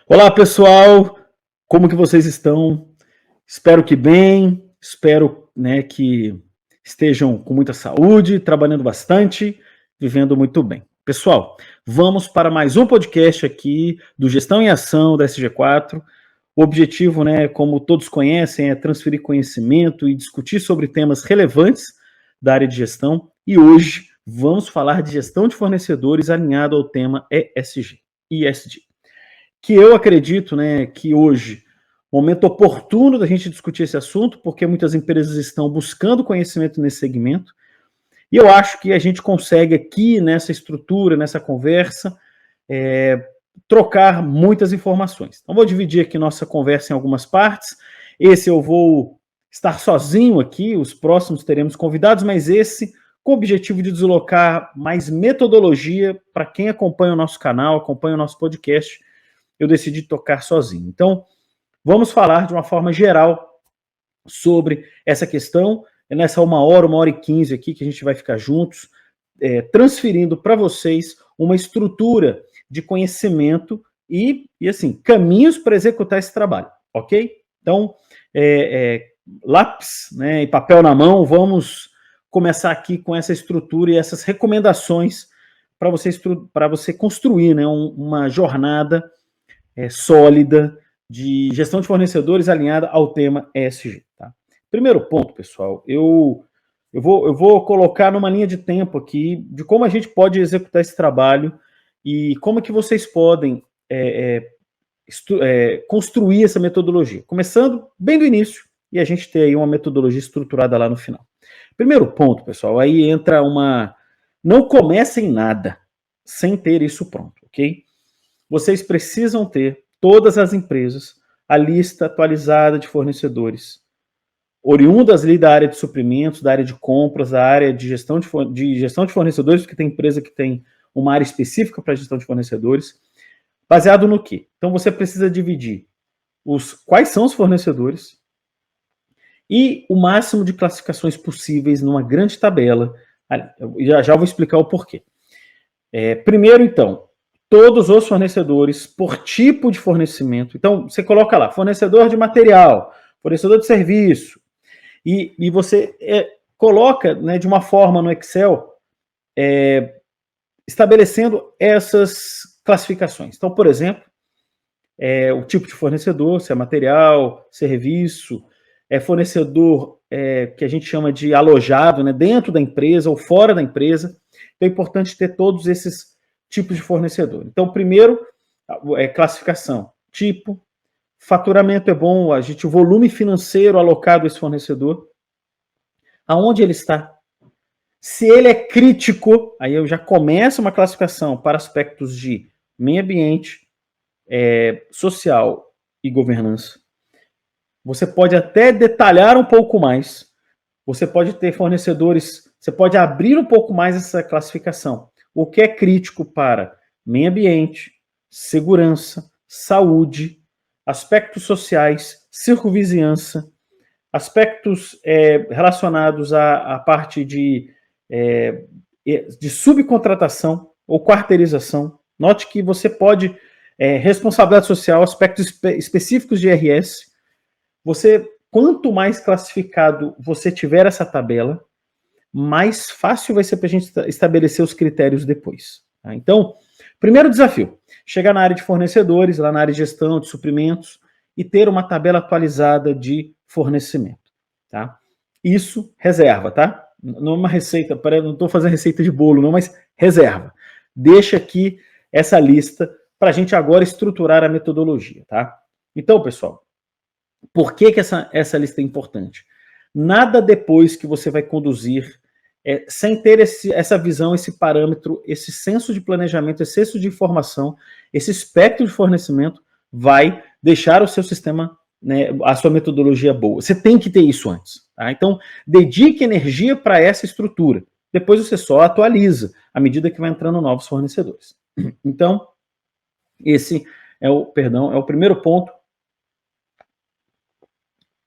Olá, pessoal! Como que vocês estão? Espero que bem, espero, né, que estejam com muita saúde, trabalhando bastante, vivendo muito bem. Pessoal, vamos para mais um podcast aqui do Gestão em Ação da SG4. O objetivo, né, como todos conhecem, é transferir conhecimento e discutir sobre temas relevantes da área de gestão. E hoje vamos falar de gestão de fornecedores alinhado ao tema ESG. Que eu acredito, né, que hoje, momento oportuno da gente discutir esse assunto, porque muitas empresas estão buscando conhecimento nesse segmento, e eu acho que a gente consegue aqui, nessa estrutura, nessa conversa, trocar muitas informações. Então, vou dividir aqui nossa conversa em algumas partes. Esse eu vou estar sozinho aqui, os próximos teremos convidados, mas esse com o objetivo de deslocar mais metodologia para quem acompanha o nosso canal, acompanha o nosso podcast. Eu decidi tocar sozinho. Então, vamos falar de uma forma geral sobre essa questão, nessa 1h e 15 aqui que a gente vai ficar juntos, transferindo para vocês uma estrutura de conhecimento e assim, caminhos para executar esse trabalho, ok? Então, lápis, né, e papel na mão, vamos começar aqui com essa estrutura e essas recomendações para você construir, né, uma jornada sólida de gestão de fornecedores alinhada ao tema ESG. Tá? Primeiro ponto, pessoal, eu vou colocar numa linha de tempo aqui de como a gente pode executar esse trabalho e como que vocês podem construir essa metodologia. Começando bem do início e a gente ter aí uma metodologia estruturada lá no final. Primeiro ponto, pessoal, aí entra uma... Não comecem nada sem ter isso pronto, ok? Vocês precisam ter, todas as empresas, a lista atualizada de fornecedores, oriundas ali da área de suprimentos, da área de compras, da área de gestão de fornecedores, porque tem empresa que tem uma área específica para gestão de fornecedores, baseado no quê? Então você precisa dividir quais são os fornecedores e o máximo de classificações possíveis numa grande tabela. Já vou explicar o porquê. Primeiro, então, todos os fornecedores por tipo de fornecimento. Então, você coloca lá, fornecedor de material, fornecedor de serviço, e você coloca, né, de uma forma no Excel, estabelecendo essas classificações. Então, por exemplo, o tipo de fornecedor, se é material, serviço, fornecedor que a gente chama de alojado, né, dentro da empresa ou fora da empresa. Então, é importante ter todos esses tipos de fornecedor. Então, primeiro, classificação, tipo, faturamento é bom, o volume financeiro alocado a esse fornecedor, aonde ele está. Se ele é crítico, aí eu já começo uma classificação para aspectos de meio ambiente, social e governança. Você pode até detalhar um pouco mais. Você pode ter fornecedores, você pode abrir um pouco mais essa classificação. O que é crítico para meio ambiente, segurança, saúde, aspectos sociais, circunvizinhança, aspectos relacionados à parte de subcontratação ou quarteirização. Note que você pode, responsabilidade social, aspectos específicos de IRS. Quanto mais classificado você tiver essa tabela, mais fácil vai ser para a gente estabelecer os critérios depois. Tá? Então, primeiro desafio, chegar na área de fornecedores, lá na área de gestão de suprimentos, e ter uma tabela atualizada de fornecimento. Tá? Isso, reserva, tá? Não é uma receita, não estou fazendo receita de bolo, não, mas reserva. Deixa aqui essa lista para a gente agora estruturar a metodologia. Tá? Então, pessoal, por que essa lista é importante? Nada depois que você vai conduzir, sem ter essa visão, esse parâmetro, esse senso de planejamento, esse senso de informação, esse espectro de fornecimento, vai deixar o seu sistema, né, a sua metodologia boa. Você tem que ter isso antes. Tá? Então, dedique energia para essa estrutura. Depois você só atualiza, à medida que vai entrando novos fornecedores. Então, esse é o primeiro ponto.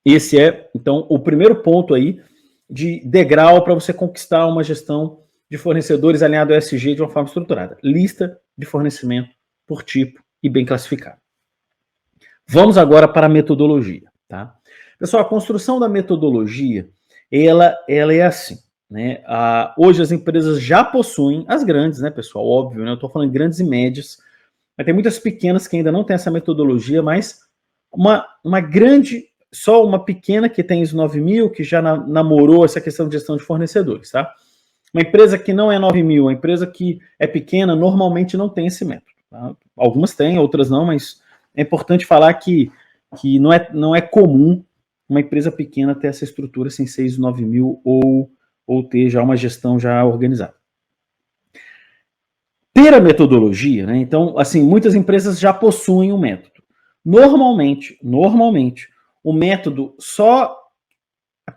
Esse é, então, o primeiro ponto aí de degrau para você conquistar uma gestão de fornecedores alinhado ao ESG de uma forma estruturada. Lista de fornecimento por tipo e bem classificado. Vamos agora para a metodologia, tá? Pessoal, a construção da metodologia, ela é assim, né? Hoje as empresas já possuem, as grandes, né, pessoal? Óbvio, né? Eu estou falando grandes e médias, mas tem muitas pequenas que ainda não têm essa metodologia, mas uma grande, só uma pequena que tem ISO 9000, que já namorou essa questão de gestão de fornecedores, tá? Uma empresa que não é 9000, uma empresa que é pequena, normalmente não tem esse método. Tá? Algumas têm, outras não, mas é importante falar que não é comum uma empresa pequena ter essa estrutura sem ser ISO 9000 ou ter já uma gestão já organizada. Ter a metodologia, né? Então, assim, muitas empresas já possuem um método. Normalmente, o método só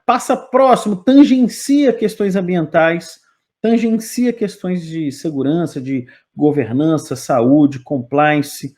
passa próximo, tangencia questões ambientais, tangencia questões de segurança, de governança, saúde, compliance,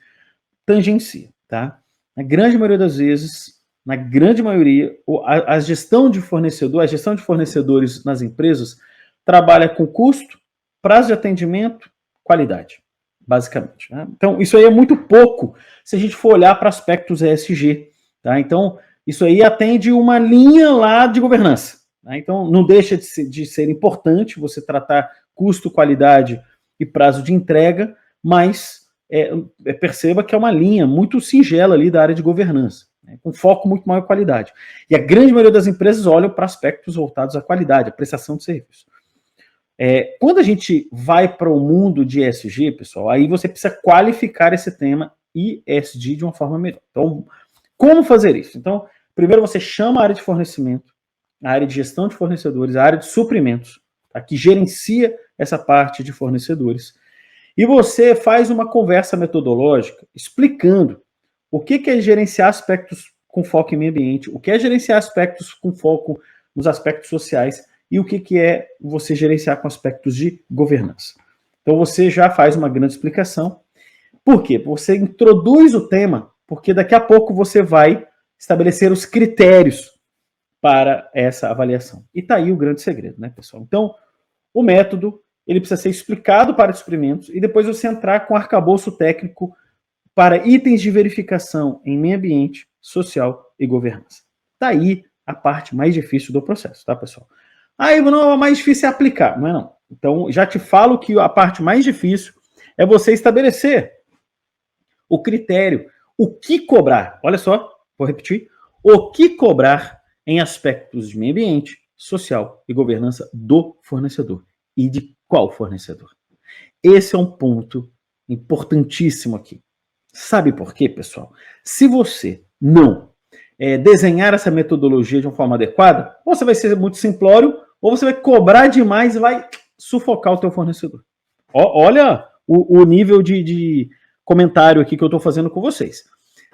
tangencia, tá? Na grande maioria das vezes, na grande maioria, a gestão de fornecedor, a gestão de fornecedores nas empresas trabalha com custo, prazo de atendimento, qualidade, basicamente. Né? Então, isso aí é muito pouco se a gente for olhar para aspectos ESG, tá? Então, isso aí atende uma linha lá de governança. Né? Então, não deixa de ser importante você tratar custo, qualidade e prazo de entrega, mas perceba que é uma linha muito singela ali da área de governança, né? Com foco muito maior em qualidade. E a grande maioria das empresas olham para aspectos voltados à qualidade, à prestação de serviço. Quando a gente vai para o mundo de ESG, pessoal, aí você precisa qualificar esse tema ESG de uma forma melhor. Então, como fazer isso? Então, primeiro você chama a área de fornecimento, a área de gestão de fornecedores, a área de suprimentos, tá? Que gerencia essa parte de fornecedores. E você faz uma conversa metodológica explicando o que é gerenciar aspectos com foco em meio ambiente, o que é gerenciar aspectos com foco nos aspectos sociais e o que é você gerenciar com aspectos de governança. Então você já faz uma grande explicação. Por quê? Você introduz o tema, porque daqui a pouco você vai estabelecer os critérios para essa avaliação. E tá aí o grande segredo, né, pessoal? Então, o método, ele precisa ser explicado para experimentos e depois você entrar com arcabouço técnico para itens de verificação em meio ambiente, social e governança. Tá aí a parte mais difícil do processo, tá, pessoal? Aí, não, a mais difícil é aplicar, não é não. Então, já te falo que a parte mais difícil é você estabelecer o critério, o que cobrar. Olha só, vou repetir. O que cobrar em aspectos de meio ambiente, social e governança do fornecedor. E de qual fornecedor? Esse é um ponto importantíssimo aqui. Sabe por quê, pessoal? Se você não desenhar essa metodologia de uma forma adequada, ou você vai ser muito simplório, ou você vai cobrar demais e vai sufocar o teu fornecedor. Olha o nível de comentário aqui que eu estou fazendo com vocês.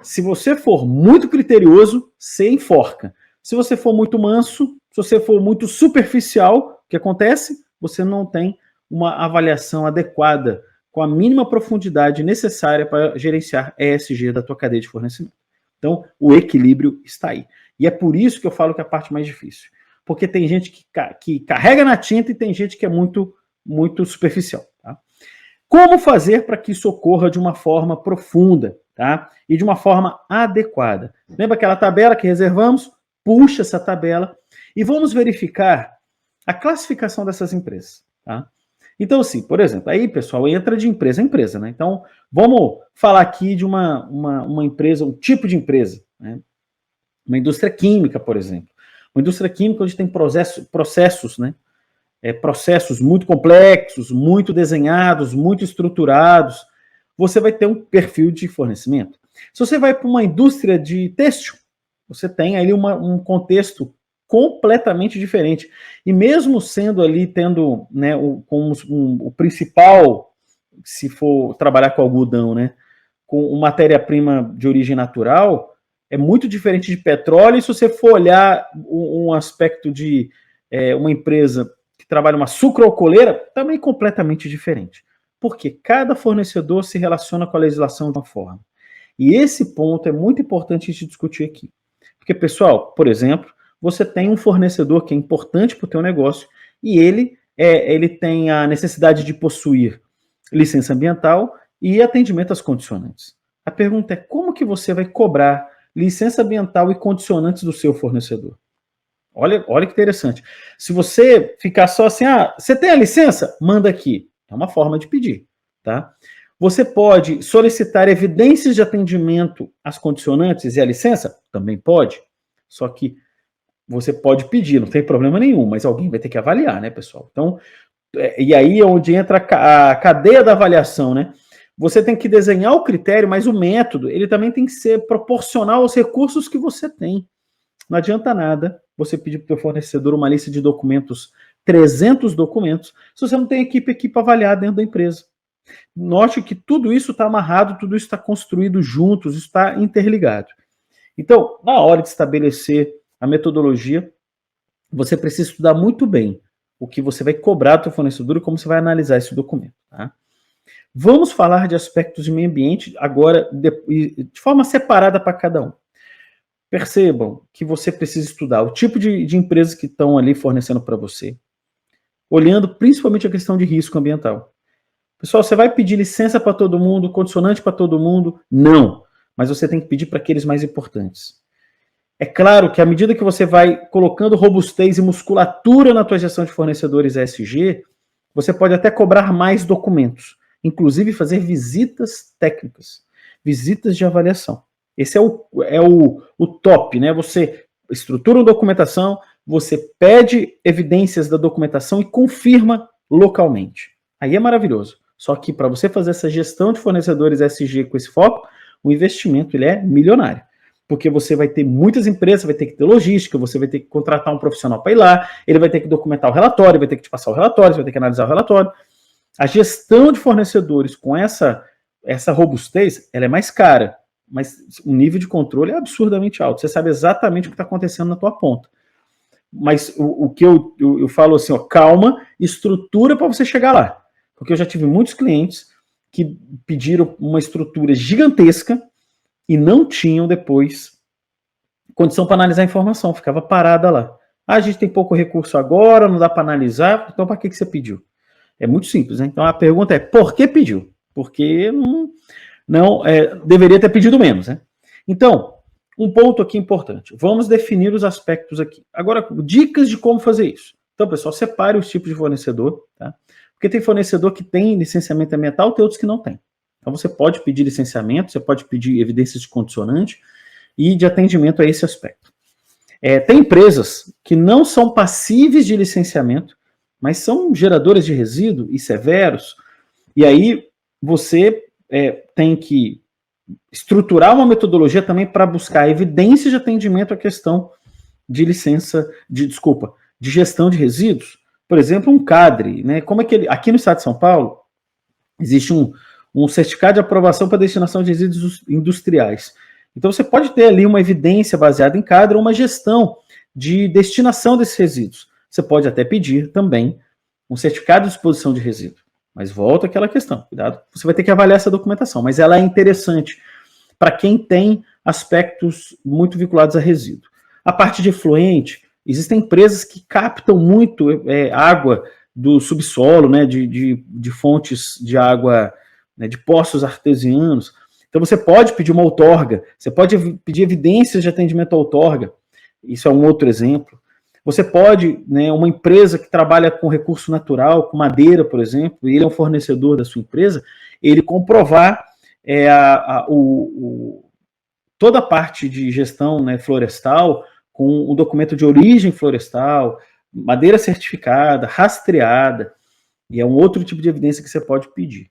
Se você for muito criterioso, você enforca. Se você for muito manso, se você for muito superficial, o que acontece? Você não tem uma avaliação adequada, com a mínima profundidade necessária para gerenciar ESG da tua cadeia de fornecimento. Então, o equilíbrio está aí. E é por isso que eu falo que é a parte mais difícil. Porque tem gente que carrega na tinta e tem gente que é muito, muito superficial. Tá? Como fazer para que isso ocorra de uma forma profunda, tá? E de uma forma adequada? Lembra aquela tabela que reservamos? Puxa essa tabela e vamos verificar a classificação dessas empresas, tá? Então, assim, por exemplo, aí, pessoal, entra de empresa a empresa, né? Então, vamos falar aqui de uma empresa, um tipo de empresa, né? Uma indústria química, por exemplo. Uma indústria química onde tem processos, né? Processos muito complexos, muito desenhados, muito estruturados. Você vai ter um perfil de fornecimento. Se você vai para uma indústria de têxtil, você tem ali um contexto completamente diferente. E mesmo sendo ali, tendo, né, o principal, se for trabalhar com algodão, né, com matéria-prima de origem natural, é muito diferente de petróleo. E se você for olhar um aspecto de uma empresa que trabalha uma sucroalcooleira, também completamente diferente. Porque cada fornecedor se relaciona com a legislação de uma forma. E esse ponto é muito importante a gente discutir aqui. Porque, pessoal, por exemplo, você tem um fornecedor que é importante para o teu negócio e ele tem a necessidade de possuir licença ambiental e atendimento às condicionantes. A pergunta é como que você vai cobrar licença ambiental e condicionantes do seu fornecedor? Olha que interessante. Se você ficar só assim, você tem a licença? Manda aqui. É uma forma de pedir, tá? Você pode solicitar evidências de atendimento às condicionantes e à licença? Também pode. Só que você pode pedir, não tem problema nenhum, mas alguém vai ter que avaliar, né, pessoal? Então, e aí é onde entra a cadeia da avaliação, né? Você tem que desenhar o critério, mas o método, ele também tem que ser proporcional aos recursos que você tem. Não adianta nada você pedir para o seu fornecedor uma lista de documentos, 300 documentos, se você não tem equipe aqui para avaliar dentro da empresa. Note que tudo isso está amarrado, tudo isso está construído juntos, isso está interligado. Então, na hora de estabelecer a metodologia, você precisa estudar muito bem o que você vai cobrar do seu fornecedor e como você vai analisar esse documento. Tá? Vamos falar de aspectos de meio ambiente agora de forma separada para cada um. Percebam que você precisa estudar o tipo de empresas que estão ali fornecendo para você, olhando principalmente a questão de risco ambiental. Pessoal, você vai pedir licença para todo mundo, condicionante para todo mundo? Não, mas você tem que pedir para aqueles mais importantes. É claro que à medida que você vai colocando robustez e musculatura na tua gestão de fornecedores ESG, você pode até cobrar mais documentos, inclusive fazer visitas técnicas, visitas de avaliação. Esse é o top, né? Você estrutura uma documentação, você pede evidências da documentação e confirma localmente. Aí é maravilhoso. Só que para você fazer essa gestão de fornecedores ESG com esse foco, o investimento ele é milionário. Porque você vai ter muitas empresas, vai ter que ter logística, você vai ter que contratar um profissional para ir lá, ele vai ter que documentar o relatório, vai ter que te passar o relatório, você vai ter que analisar o relatório. A gestão de fornecedores com essa robustez, ela é mais cara, mas o nível de controle é absurdamente alto. Você sabe exatamente o que está acontecendo na tua ponta. Mas o que eu falo assim, calma, estrutura para você chegar lá. Porque eu já tive muitos clientes que pediram uma estrutura gigantesca e não tinham depois condição para analisar a informação, ficava parada lá. A gente tem pouco recurso agora, não dá para analisar, então para que você pediu? É muito simples, né? Então a pergunta é, por que pediu? Porque não deveria ter pedido menos, né? Então, um ponto aqui importante. Vamos definir os aspectos aqui. Agora, dicas de como fazer isso. Então, pessoal, separe os tipos de fornecedor, tá? Porque tem fornecedor que tem licenciamento ambiental, tem outros que não tem. Então, você pode pedir licenciamento, você pode pedir evidências de condicionante e de atendimento a esse aspecto. Tem empresas que não são passíveis de licenciamento, mas são geradores de resíduo e severos, e aí você tem que estruturar uma metodologia também para buscar evidência de atendimento à questão de de gestão de resíduos. Por exemplo, um CADRE, né? Como é que aqui no estado de São Paulo existe um certificado de aprovação para destinação de resíduos industriais. Então você pode ter ali uma evidência baseada em CADRE, uma gestão de destinação desses resíduos. Você pode até pedir também um certificado de disposição de resíduo. Mas volta àquela questão, cuidado, você vai ter que avaliar essa documentação, mas ela é interessante para quem tem aspectos muito vinculados a resíduo. A parte de efluente, existem empresas que captam muito água do subsolo, né, de fontes de água, né, de poços artesianos. Então você pode pedir uma outorga, você pode pedir evidências de atendimento à outorga, isso é um outro exemplo. Você pode, né, uma empresa que trabalha com recurso natural, com madeira, por exemplo, e ele é um fornecedor da sua empresa, ele comprovar toda a parte de gestão, né, florestal, com o documento de origem florestal, madeira certificada, rastreada, e é um outro tipo de evidência que você pode pedir.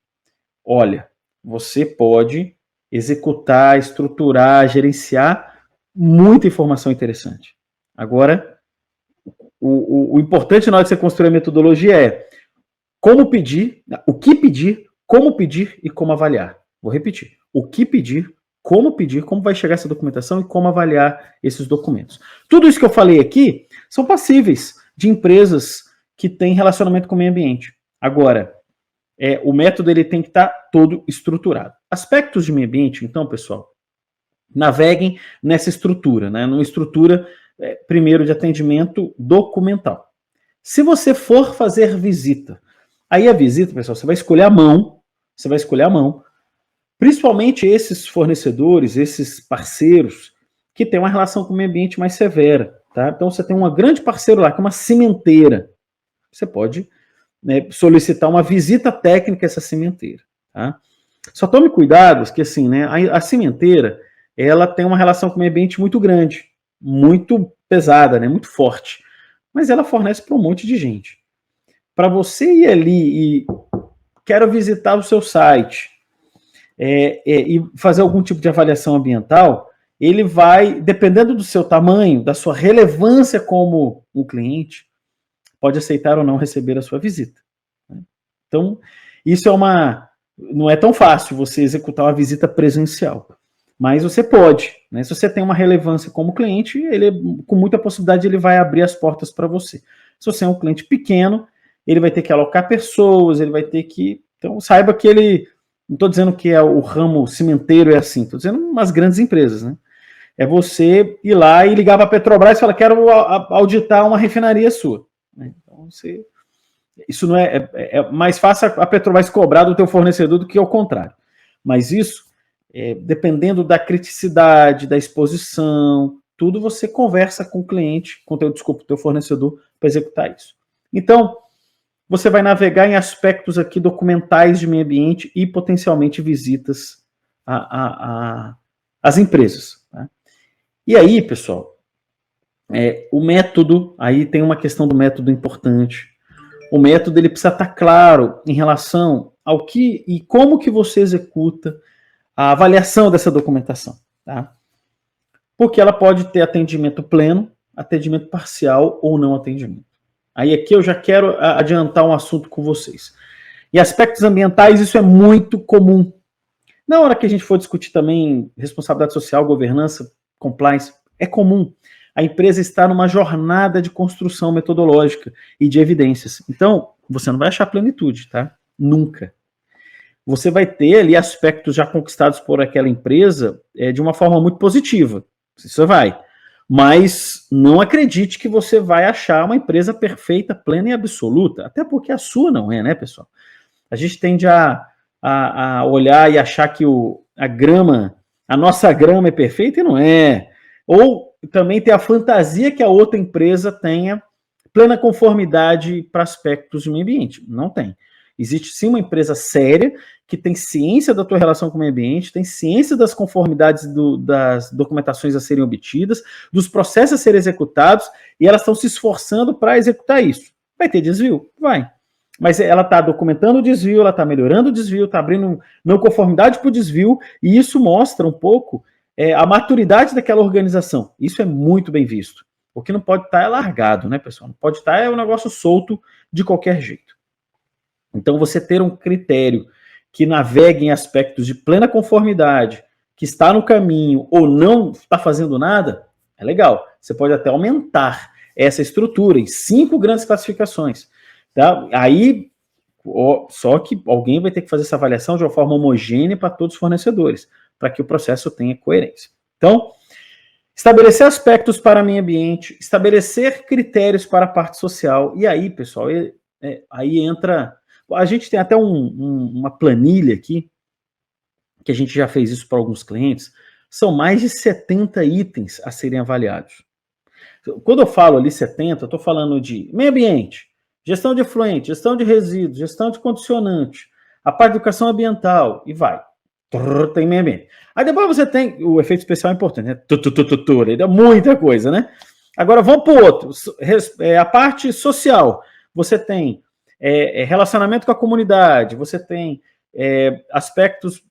Olha, você pode executar, estruturar, gerenciar muita informação interessante. Agora, o importante na hora de você construir a metodologia é como pedir, o que pedir, como pedir e como avaliar. Vou repetir. O que pedir, como vai chegar essa documentação e como avaliar esses documentos. Tudo isso que eu falei aqui são passíveis de empresas que têm relacionamento com o meio ambiente. Agora, o método ele tem que estar todo estruturado. Aspectos de meio ambiente, então, pessoal, naveguem nessa estrutura, né? Numa estrutura, primeiro, de atendimento documental. Se você for fazer visita, aí a visita, pessoal, você vai escolher a mão, Principalmente esses fornecedores, esses parceiros, que têm uma relação com o meio ambiente mais severa. Tá? Então, você tem um grande parceiro lá, que é uma cimenteira. Você pode, né, solicitar uma visita técnica a essa cimenteira. Tá? Só tome cuidado, que assim, né, a cimenteira, ela tem uma relação com o meio ambiente muito grande, muito pesada, né, muito forte. Mas ela fornece para um monte de gente. Para você ir ali e quero visitar o seu site e fazer algum tipo de avaliação ambiental, ele vai, dependendo do seu tamanho, da sua relevância como um cliente, pode aceitar ou não receber a sua visita. Então, isso não é tão fácil você executar uma visita presencial, mas você pode, né? Se você tem uma relevância como cliente, ele, com muita possibilidade, ele vai abrir as portas para você. Se você é um cliente pequeno, ele vai ter que alocar pessoas, ele vai ter que... Então, saiba que ele... Não estou dizendo que o ramo cimenteiro é assim, estou dizendo umas grandes empresas, né? É você ir lá e ligar para a Petrobras e falar, quero auditar uma refinaria sua. Então, isso não é mais fácil a Petrobras cobrar do teu fornecedor do que ao contrário. Mas isso, dependendo da criticidade, da exposição, tudo você conversa com o cliente, com o teu fornecedor, para executar isso. Então, você vai navegar em aspectos aqui documentais de meio ambiente e potencialmente visitas às empresas. Tá? E aí, pessoal, o método, aí tem uma questão do método importante. O método ele precisa estar claro em relação ao que e como que você executa a avaliação dessa documentação. Tá? Porque ela pode ter atendimento pleno, atendimento parcial ou não atendimento. Aí aqui eu já quero adiantar um assunto com vocês. Em aspectos ambientais, isso é muito comum. Na hora que a gente for discutir também responsabilidade social, governança, compliance, é comum. A empresa está numa jornada de construção metodológica e de evidências. Então, você não vai achar plenitude, tá? Nunca. Você vai ter ali aspectos já conquistados por aquela empresa de uma forma muito positiva. Isso vai. Mas não acredite que você vai achar uma empresa perfeita, plena e absoluta, até porque a sua não é, né, pessoal? A gente tende a olhar e achar que a nossa grama é perfeita e não é. Ou também ter a fantasia que a outra empresa tenha plena conformidade para aspectos de meio ambiente. Não tem. Existe sim uma empresa séria que tem ciência da tua relação com o meio ambiente, tem ciência das conformidades das documentações a serem obtidas, dos processos a serem executados, e elas estão se esforçando para executar isso. Vai ter desvio? Vai. Mas ela está documentando o desvio, ela está melhorando o desvio, está abrindo não conformidade para o desvio, e isso mostra um pouco a maturidade daquela organização. Isso é muito bem visto. O que não pode estar é largado, né, pessoal? Não pode estar um negócio solto de qualquer jeito. Então, você ter um critério que navegue em aspectos de plena conformidade, que está no caminho ou não está fazendo nada, é legal. Você pode até aumentar essa estrutura em 5 grandes classificações. Tá? Aí, só que alguém vai ter que fazer essa avaliação de uma forma homogênea para todos os fornecedores, para que o processo tenha coerência. Então, estabelecer aspectos para meio ambiente, estabelecer critérios para a parte social, e aí, pessoal, aí entra... A gente tem até uma planilha aqui, que a gente já fez isso para alguns clientes, são mais de 70 itens a serem avaliados. Quando eu falo ali 70, eu estou falando de meio ambiente, gestão de efluente, gestão de resíduos, gestão de condicionante, a parte de educação ambiental, e vai. Tem meio ambiente. Aí depois você tem, o efeito especial é importante, né? É muita coisa, né? Agora vamos para o outro, a parte social, você tem relacionamento com a comunidade, você tem aspectos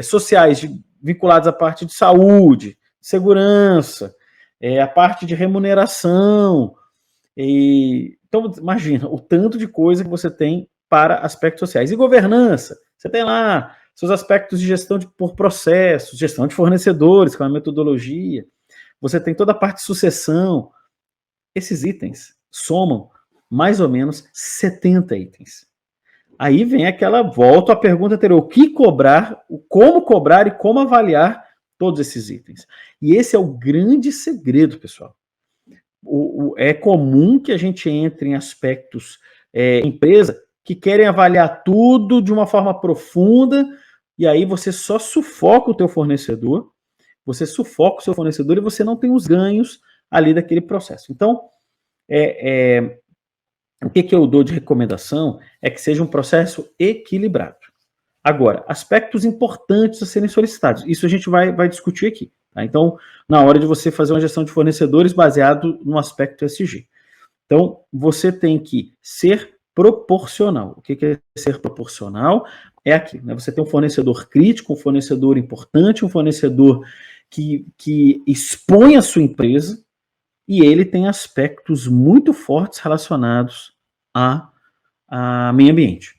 sociais vinculados à parte de saúde, segurança, a parte de remuneração. Então, imagina o tanto de coisa que você tem para aspectos sociais. E governança, você tem lá seus aspectos de gestão por processos, gestão de fornecedores, com a metodologia. Você tem toda a parte de sucessão. Esses itens somam mais ou menos 70 itens. Aí vem volta à pergunta anterior, o que cobrar, como cobrar e como avaliar todos esses itens. E esse é o grande segredo, pessoal. É comum que a gente entre em aspectos empresa que querem avaliar tudo de uma forma profunda, e aí você só sufoca o teu fornecedor, você sufoca o seu fornecedor e você não tem os ganhos ali daquele processo. Então, o que eu dou de recomendação é que seja um processo equilibrado. Agora, aspectos importantes a serem solicitados. Isso a gente vai discutir aqui. Tá? Então, na hora de você fazer uma gestão de fornecedores baseado no aspecto ESG. Então, você tem que ser proporcional. O que é ser proporcional? É aqui, né? Você tem um fornecedor crítico, um fornecedor importante, um fornecedor que expõe a sua empresa, e ele tem aspectos muito fortes relacionados a meio ambiente.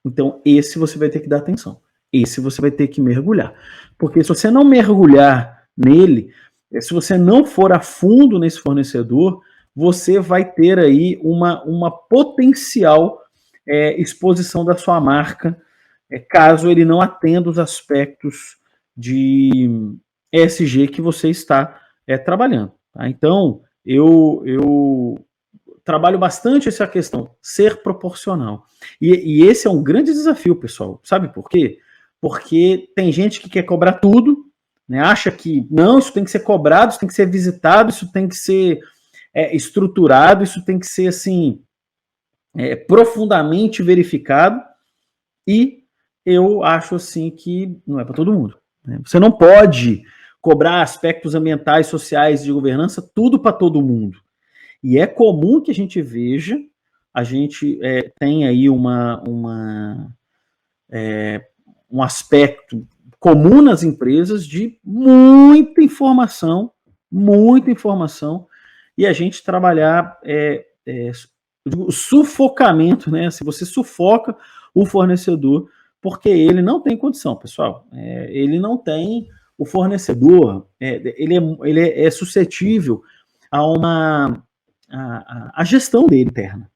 Então, esse você vai ter que dar atenção. Esse você vai ter que mergulhar. Porque se você não mergulhar nele, se você não for a fundo nesse fornecedor, você vai ter aí uma potencial exposição da sua marca, caso ele não atenda os aspectos de ESG que você está trabalhando. Tá? Então, eu trabalho bastante essa questão, ser proporcional. E esse é um grande desafio, pessoal. Sabe por quê? Porque tem gente que quer cobrar tudo, né? Acha que não, isso tem que ser cobrado, isso tem que ser visitado, isso tem que ser estruturado, isso tem que ser assim profundamente verificado. E eu acho assim que não é para todo mundo. Né? Você não pode cobrar aspectos ambientais, sociais, de governança, tudo para todo mundo. E é comum que a gente veja, a gente tem aí um aspecto comum nas empresas de muita informação, e a gente trabalhar o sufocamento, né? Se você sufoca o fornecedor, porque ele não tem condição, pessoal. Ele não tem, o fornecedor, ele é suscetível a gestão dele interna.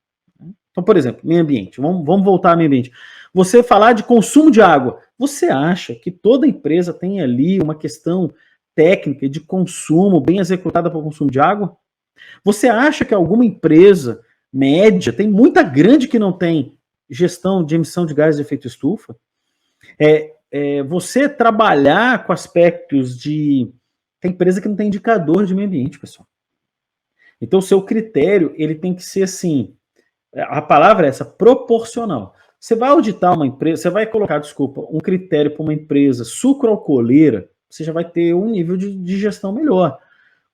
Então, por exemplo, meio ambiente. Vamos voltar ao meio ambiente. Você falar de consumo de água. Você acha que toda empresa tem ali uma questão técnica de consumo bem executada para o consumo de água? Você acha que alguma empresa média, tem muita grande que não tem gestão de emissão de gases de efeito estufa? Você trabalhar com aspectos de... Tem empresa que não tem indicador de meio ambiente, pessoal. Então, o seu critério, ele tem que ser assim, a palavra é essa, proporcional. Você vai auditar uma empresa, você vai colocar, um critério para uma empresa sucroalcooleira, você já vai ter um nível de gestão melhor.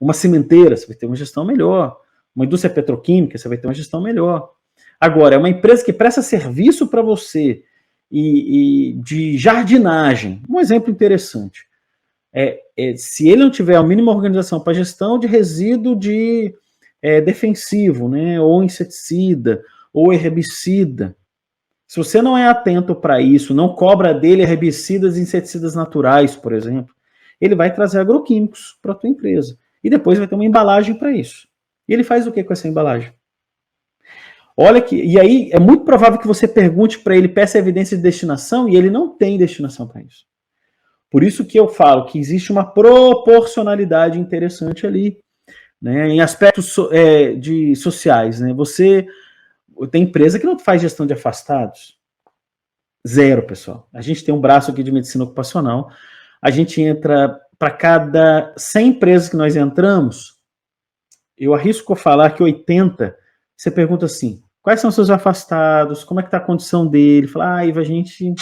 Uma cimenteira, você vai ter uma gestão melhor. Uma indústria petroquímica, você vai ter uma gestão melhor. Agora, é uma empresa que presta serviço para você e de jardinagem. Um exemplo interessante. Se ele não tiver a mínima organização para gestão de resíduo defensivo, né, ou inseticida, ou herbicida, se você não é atento para isso, não cobra dele herbicidas e inseticidas naturais, por exemplo, ele vai trazer agroquímicos para a tua empresa. E depois vai ter uma embalagem para isso. E ele faz o que com essa embalagem? E aí é muito provável que você pergunte para ele, peça evidência de destinação, e ele não tem destinação para isso. Por isso que eu falo que existe uma proporcionalidade interessante ali, né, em aspectos sociais. Né? Tem empresa que não faz gestão de afastados. Zero, pessoal. A gente tem um braço aqui de medicina ocupacional, a gente entra, para cada 100 empresas que nós entramos, eu arrisco a falar que 80, você pergunta assim, quais são os seus afastados, como é que está a condição dele? Fala, a gente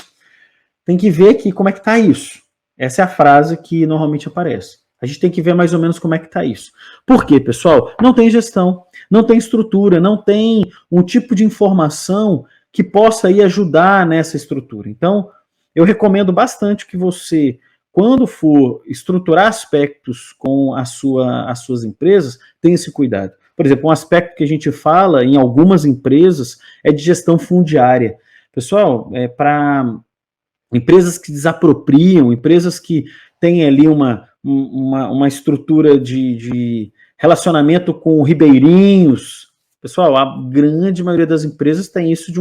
tem que ver aqui como é que está isso. Essa é a frase que normalmente aparece. A gente tem que ver mais ou menos como é que está isso. Por quê, pessoal? Não tem gestão, não tem estrutura, não tem um tipo de informação que possa aí ajudar nessa estrutura. Então, eu recomendo bastante que você, quando for estruturar aspectos com as suas empresas, tenha esse cuidado. Por exemplo, um aspecto que a gente fala em algumas empresas é de gestão fundiária. Pessoal, para empresas que desapropriam, empresas que têm ali uma estrutura de relacionamento com ribeirinhos. Pessoal, a grande maioria das empresas tem isso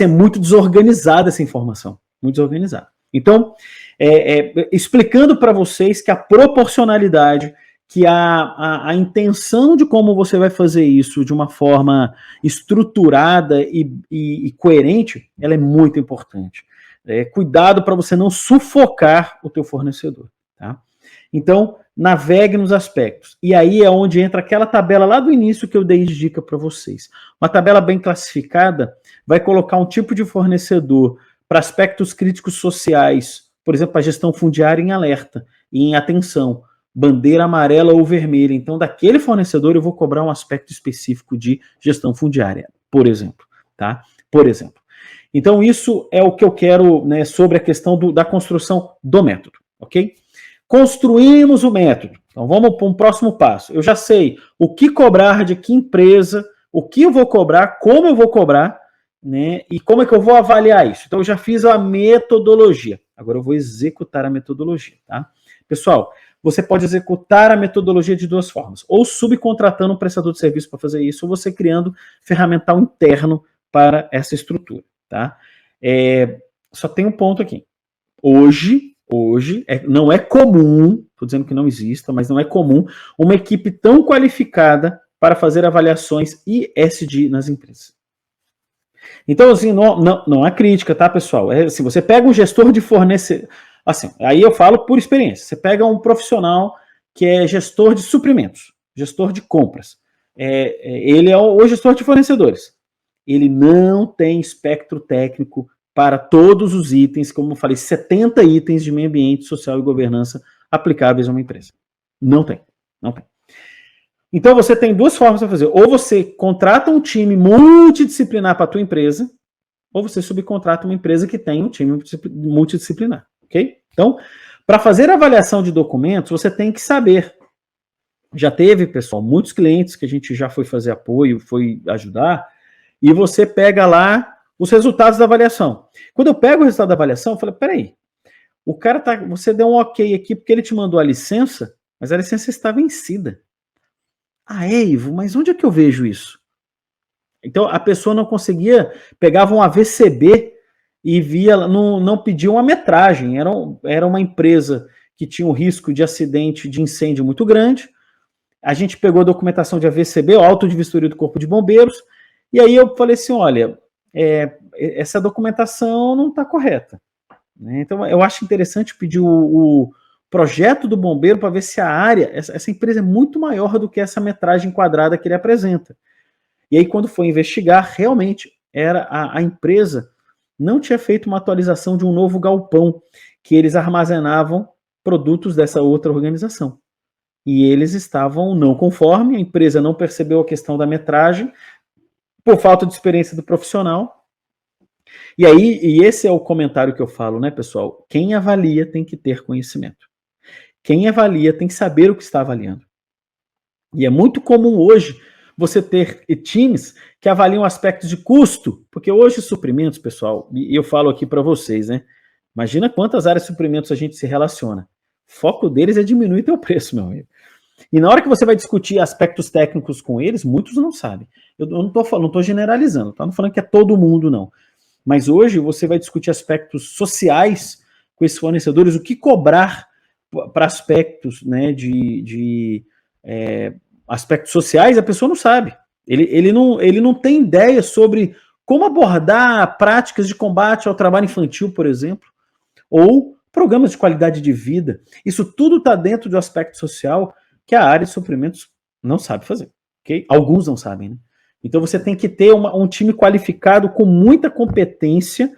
é muito desorganizada essa informação, muito desorganizada. Então, explicando para vocês que a proporcionalidade, que a intenção de como você vai fazer isso de uma forma estruturada e coerente, ela é muito importante. cuidado para você não sufocar o teu fornecedor, tá? Então, navegue nos aspectos. E aí é onde entra aquela tabela lá do início que eu dei de dica para vocês. Uma tabela bem classificada vai colocar um tipo de fornecedor para aspectos críticos sociais, por exemplo, a gestão fundiária em alerta e em atenção, bandeira amarela ou vermelha. Então, daquele fornecedor eu vou cobrar um aspecto específico de gestão fundiária, por exemplo, tá? Por exemplo. Então, isso é o que eu quero, né, sobre a questão da construção do método, ok? Construímos o método. Então, vamos para um próximo passo. Eu já sei o que cobrar de que empresa, o que eu vou cobrar, como eu vou cobrar, né, e como é que eu vou avaliar isso. Então, eu já fiz a metodologia. Agora eu vou executar a metodologia, tá? Pessoal, você pode executar a metodologia de duas formas. Ou subcontratando um prestador de serviço para fazer isso, ou você criando ferramental interno para essa estrutura, tá? Só tem um ponto aqui. Hoje não é comum, estou dizendo que não exista, mas não é comum uma equipe tão qualificada para fazer avaliações ESG nas empresas. Então, assim, não há crítica, tá, pessoal? Se você pega um gestor de fornecedor, assim, aí eu falo por experiência, você pega um profissional que é gestor de suprimentos, gestor de compras, ele é o gestor de fornecedores. Ele não tem espectro técnico para todos os itens, como eu falei, 70 itens de meio ambiente, social e governança aplicáveis a uma empresa. Não tem. Então você tem duas formas de fazer. Ou você contrata um time multidisciplinar para a tua empresa, ou você subcontrata uma empresa que tem um time multidisciplinar, ok? Então, para fazer avaliação de documentos, você tem que saber. Já teve, pessoal, muitos clientes que a gente já foi fazer apoio, foi ajudar, e você pega lá os resultados da avaliação. Quando eu pego o resultado da avaliação, eu falo, peraí, o cara você deu um ok aqui porque ele te mandou a licença, mas a licença está vencida. Ah, Ivo, mas onde é que eu vejo isso? Então, a pessoa não conseguia, pegava um AVCB e via, não pedia uma metragem, era uma empresa que tinha um risco de acidente de incêndio muito grande, a gente pegou a documentação de AVCB, o auto de vistoria do Corpo de Bombeiros, e aí eu falei assim, olha, essa documentação não está correta. Né? Então, eu acho interessante pedir o projeto do bombeiro para ver se a área, essa empresa é muito maior do que essa metragem quadrada que ele apresenta. E aí, quando foi investigar, realmente, a empresa não tinha feito uma atualização de um novo galpão, que eles armazenavam produtos dessa outra organização. E eles estavam não conforme, a empresa não percebeu a questão da metragem, por falta de experiência do profissional. E aí, esse é o comentário que eu falo, né, pessoal? Quem avalia tem que ter conhecimento. Quem avalia tem que saber o que está avaliando. E é muito comum hoje você ter times que avaliam aspectos de custo, porque hoje suprimentos, pessoal, e eu falo aqui para vocês, né? Imagina quantas áreas de suprimentos a gente se relaciona. O foco deles é diminuir teu preço, meu amigo. E na hora que você vai discutir aspectos técnicos com eles, muitos não sabem. Eu não estou generalizando, tá? Não falando que é todo mundo, não. Mas hoje você vai discutir aspectos sociais com esses fornecedores, o que cobrar para aspectos, né, aspectos sociais, a pessoa não sabe. Ele não tem ideia sobre como abordar práticas de combate ao trabalho infantil, por exemplo, ou programas de qualidade de vida. Isso tudo está dentro do aspecto social que a área de suprimentos não sabe fazer. Okay? Alguns não sabem, né? Então você tem que ter um time qualificado com muita competência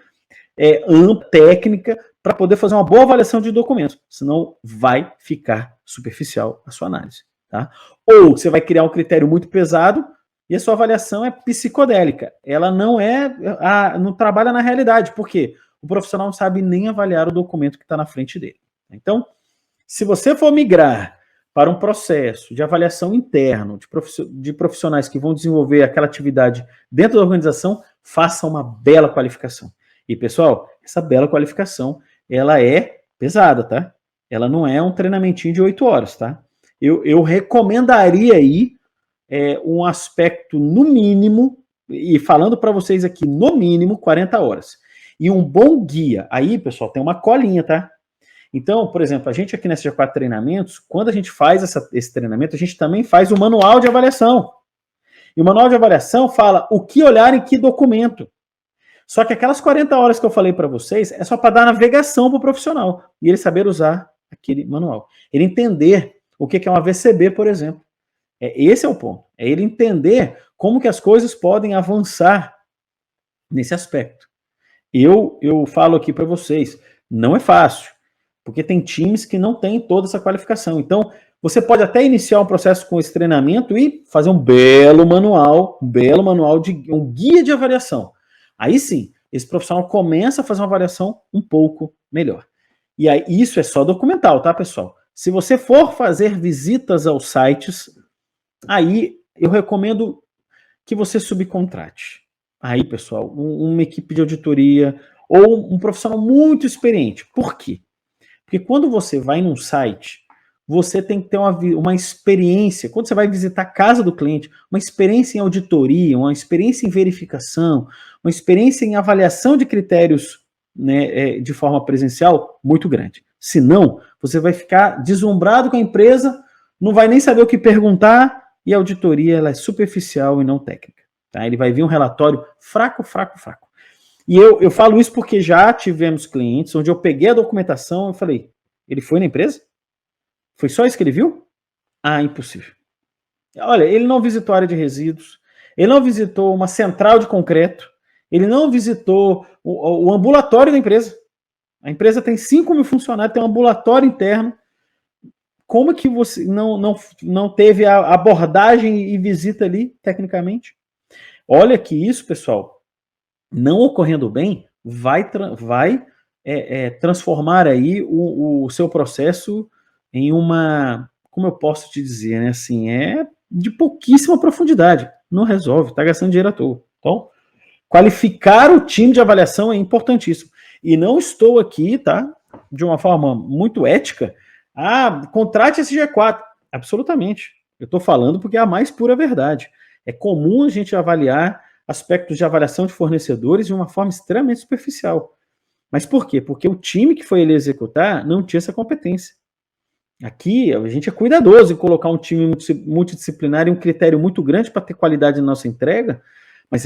técnica para poder fazer uma boa avaliação de documentos, senão vai ficar superficial a sua análise. Tá? Ou você vai criar um critério muito pesado e a sua avaliação é psicodélica. Ela não trabalha na realidade. Por quê? O profissional não sabe nem avaliar o documento que está na frente dele. Então, se você for migrar para um processo de avaliação interno de profissionais que vão desenvolver aquela atividade dentro da organização, faça uma bela qualificação. E, pessoal, essa bela qualificação, ela é pesada, tá? Ela não é um treinamentinho de 8 horas, tá? Eu recomendaria aí um aspecto no mínimo, e falando para vocês aqui, no mínimo 40 horas. E um bom guia. Aí, pessoal, tem uma colinha, tá? Então, por exemplo, a gente aqui nessa G4 Treinamentos, quando a gente faz esse treinamento, a gente também faz o manual de avaliação. E o manual de avaliação fala o que olhar em que documento. Só que aquelas 40 horas que eu falei para vocês é só para dar navegação para o profissional e ele saber usar aquele manual. Ele entender o que é uma VCB, por exemplo. Esse é o ponto. É ele entender como que as coisas podem avançar nesse aspecto. Eu falo aqui para vocês, não é fácil, porque tem times que não têm toda essa qualificação. Então, você pode até iniciar um processo com esse treinamento e fazer um belo manual um guia de avaliação. Aí sim, esse profissional começa a fazer uma avaliação um pouco melhor. E aí, isso é só documental, tá, pessoal? Se você for fazer visitas aos sites, aí eu recomendo que você subcontrate. Aí, pessoal, uma equipe de auditoria ou um profissional muito experiente. Por quê? Porque quando você vai num site, você tem que ter uma experiência, quando você vai visitar a casa do cliente, uma experiência em auditoria, uma experiência em verificação, uma experiência em avaliação de critérios, né, de forma presencial muito grande. Senão, você vai ficar deslumbrado com a empresa, não vai nem saber o que perguntar, e a auditoria ela é superficial e não técnica. Tá? Ele vai vir um relatório fraco. E eu falo isso porque já tivemos clientes onde eu peguei a documentação e falei, ele foi na empresa? Foi só isso que ele viu? Ah, impossível. Olha, ele não visitou a área de resíduos, ele não visitou uma central de concreto, ele não visitou o ambulatório da empresa. A empresa tem 5.000 funcionários, tem um ambulatório interno. Como que você não teve a abordagem e visita ali, tecnicamente? Olha que isso, pessoal, não ocorrendo bem, vai transformar aí o seu processo em uma, como eu posso te dizer, né, assim, de pouquíssima profundidade, não resolve, está gastando dinheiro à toa. Então, qualificar o time de avaliação é importantíssimo. E não estou aqui, tá, de uma forma muito ética, contrate esse G4. Absolutamente. Eu estou falando porque é a mais pura verdade. É comum a gente avaliar aspectos de avaliação de fornecedores de uma forma extremamente superficial. Mas por quê? Porque o time que foi ele executar não tinha essa competência. Aqui, a gente é cuidadoso em colocar um time multidisciplinar e um critério muito grande para ter qualidade na nossa entrega, mas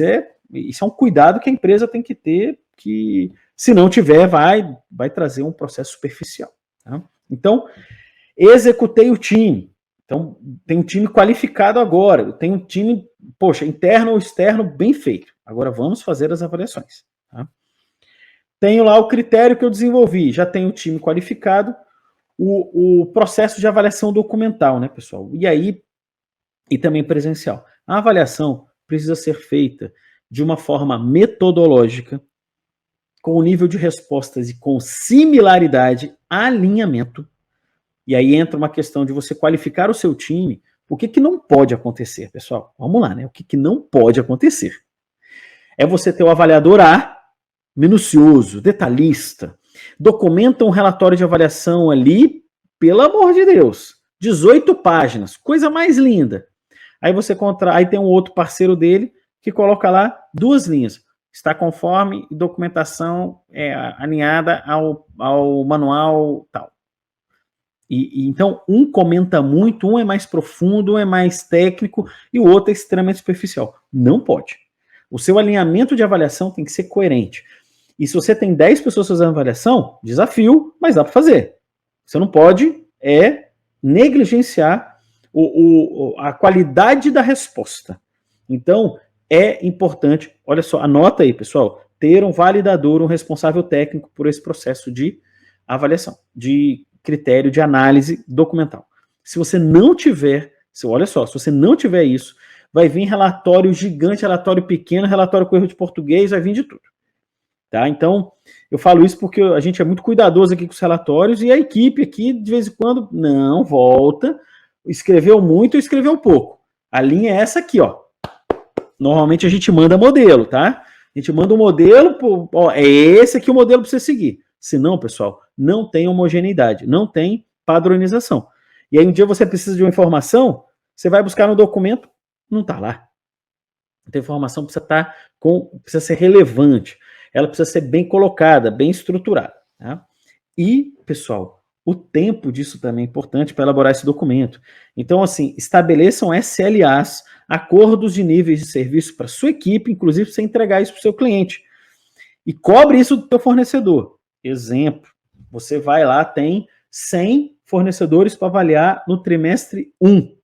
isso é um cuidado que a empresa tem que ter, que se não tiver, vai trazer um processo superficial. Tá? Então, executei o time. Então, tem um time qualificado agora, tem um time, interno ou externo, bem feito. Agora vamos fazer as avaliações. Tá? Tenho lá o critério que eu desenvolvi, já tenho o time qualificado, o processo de avaliação documental, né, pessoal? E também presencial. A avaliação precisa ser feita de uma forma metodológica, com o nível de respostas e com similaridade, alinhamento. E aí entra uma questão de você qualificar o seu time. O que não pode acontecer, pessoal? Vamos lá, né? O que não pode acontecer? É você ter o avaliador A, minucioso, detalhista, documenta um relatório de avaliação ali, pelo amor de Deus, 18 páginas, coisa mais linda. Aí aí tem um outro parceiro dele que coloca lá 2 linhas. Está conforme documentação alinhada ao manual tal. Então, um comenta muito, um é mais profundo, um é mais técnico e o outro é extremamente superficial. Não pode. O seu alinhamento de avaliação tem que ser coerente. E se você tem 10 pessoas fazendo avaliação, desafio, mas dá para fazer. Você não pode negligenciar a qualidade da resposta. Então, é importante, olha só, anota aí, pessoal, ter um validador, um responsável técnico por esse processo de avaliação, de critério de análise documental. Se você não tiver, olha só, se você não tiver isso, vai vir relatório gigante, relatório pequeno, relatório com erro de português, vai vir de tudo. Tá? Então, eu falo isso porque a gente é muito cuidadoso aqui com os relatórios e a equipe aqui, de vez em quando, não, volta, escreveu muito ou escreveu pouco. A linha é essa aqui, ó. Normalmente a gente manda modelo, tá? A gente manda um modelo, é esse aqui o modelo para você seguir. Senão, pessoal, não tem homogeneidade, não tem padronização. E aí um dia você precisa de uma informação, você vai buscar no documento, não está lá. A informação precisa ser relevante, ela precisa ser bem colocada, bem estruturada. Tá? E, pessoal, o tempo disso também é importante para elaborar esse documento. Então, assim, estabeleçam SLAs, acordos de níveis de serviço para sua equipe, inclusive para você entregar isso para o seu cliente. e cobre isso do teu fornecedor. Exemplo, você vai lá, tem 100 fornecedores para avaliar no trimestre 1.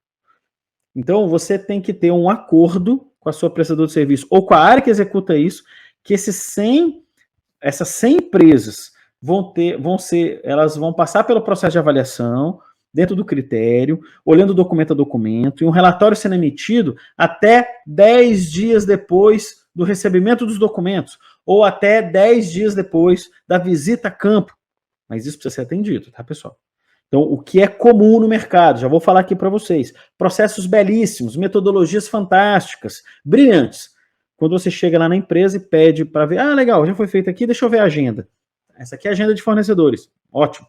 Então, você tem que ter um acordo com a sua prestadora de serviço ou com a área que executa isso, que essas 100 empresas elas vão passar pelo processo de avaliação, dentro do critério, olhando documento a documento, e um relatório sendo emitido até 10 dias depois do recebimento dos documentos, ou até 10 dias depois da visita a campo. Mas isso precisa ser atendido, tá, pessoal? Então, o que é comum no mercado, já vou falar aqui para vocês. Processos belíssimos, metodologias fantásticas, brilhantes. Quando você chega lá na empresa e pede para ver, legal, já foi feito aqui, deixa eu ver a agenda. Essa aqui é a agenda de fornecedores. Ótimo.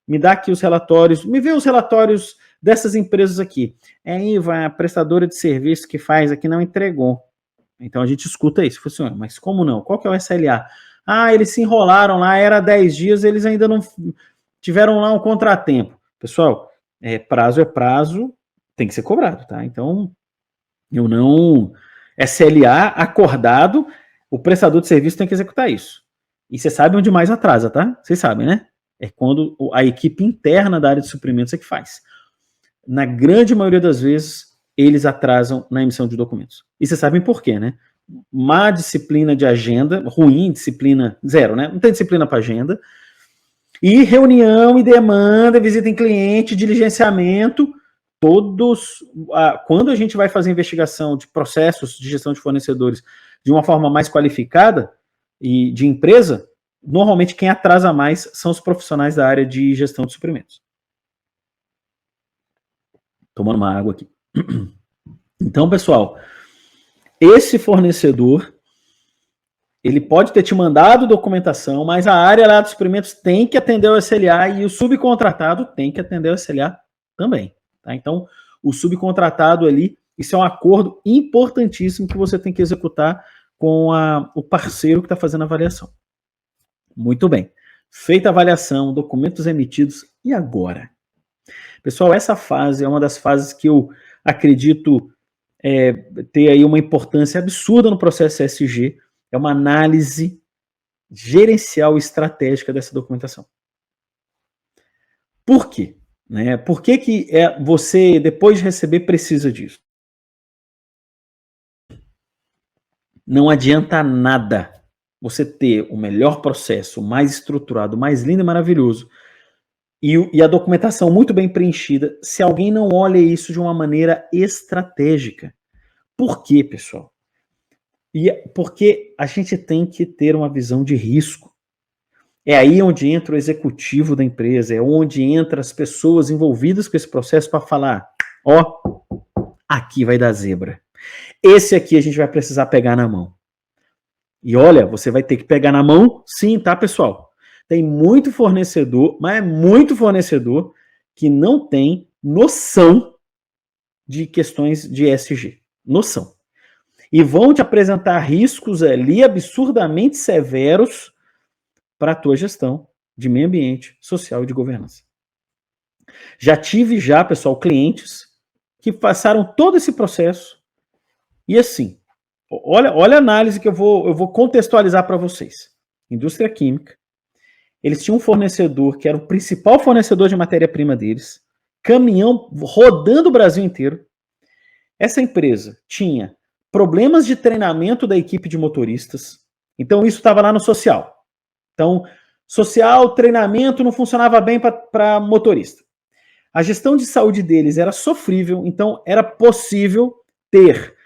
Me dá aqui os relatórios, me vê os relatórios dessas empresas aqui. Iva, a prestadora de serviço que faz aqui não entregou. Então a gente escuta isso. Fala assim, mas como não? Qual que é o SLA? Eles se enrolaram lá, era 10 dias, eles ainda não tiveram lá um contratempo. Pessoal, prazo é prazo, tem que ser cobrado, tá? Então, eu não... SLA acordado, o prestador de serviço tem que executar isso. E você sabe onde mais atrasa, tá? Vocês sabem, né? É quando a equipe interna da área de suprimentos é que faz. Na grande maioria das vezes, eles atrasam na emissão de documentos. E vocês sabem por quê, né? Má disciplina de agenda, ruim, disciplina zero, né? Não tem disciplina para agenda. E reunião e demanda, visita em cliente, diligenciamento, quando a gente vai fazer investigação de processos de gestão de fornecedores de uma forma mais qualificada e de empresa, normalmente quem atrasa mais são os profissionais da área de gestão de suprimentos. Tomando uma água aqui. Então, pessoal, esse fornecedor, ele pode ter te mandado documentação, mas a área lá de suprimentos tem que atender o SLA e o subcontratado tem que atender o SLA também. Tá? Então, o subcontratado ali, isso é um acordo importantíssimo que você tem que executar com o parceiro que está fazendo a avaliação. Muito bem. Feita a avaliação, documentos emitidos, e agora? Pessoal, essa fase é uma das fases que eu acredito ter aí uma importância absurda no processo ESG, é uma análise gerencial estratégica dessa documentação. Por quê? Por que você, depois de receber, precisa disso? Não adianta nada você ter o melhor processo, mais estruturado, mais lindo e maravilhoso, e a documentação muito bem preenchida, se alguém não olha isso de uma maneira estratégica. Por quê, pessoal? Porque a gente tem que ter uma visão de risco. É aí onde entra o executivo da empresa, é onde entra as pessoas envolvidas com esse processo para falar, aqui vai dar zebra. Esse aqui a gente vai precisar pegar na mão. E olha, você vai ter que pegar na mão, sim, tá, pessoal? Tem muito fornecedor, mas é muito fornecedor que não tem noção de questões de ESG. Noção. E vão te apresentar riscos ali absurdamente severos para a tua gestão de meio ambiente, social e de governança. Já tive, pessoal, clientes que passaram todo esse processo e assim, olha a análise que eu vou contextualizar para vocês. Indústria química, eles tinham um fornecedor que era o principal fornecedor de matéria-prima deles, caminhão rodando o Brasil inteiro. Essa empresa tinha problemas de treinamento da equipe de motoristas, então isso estava lá no social. Então, social, treinamento não funcionava bem para motorista. A gestão de saúde deles era sofrível, então era possível ter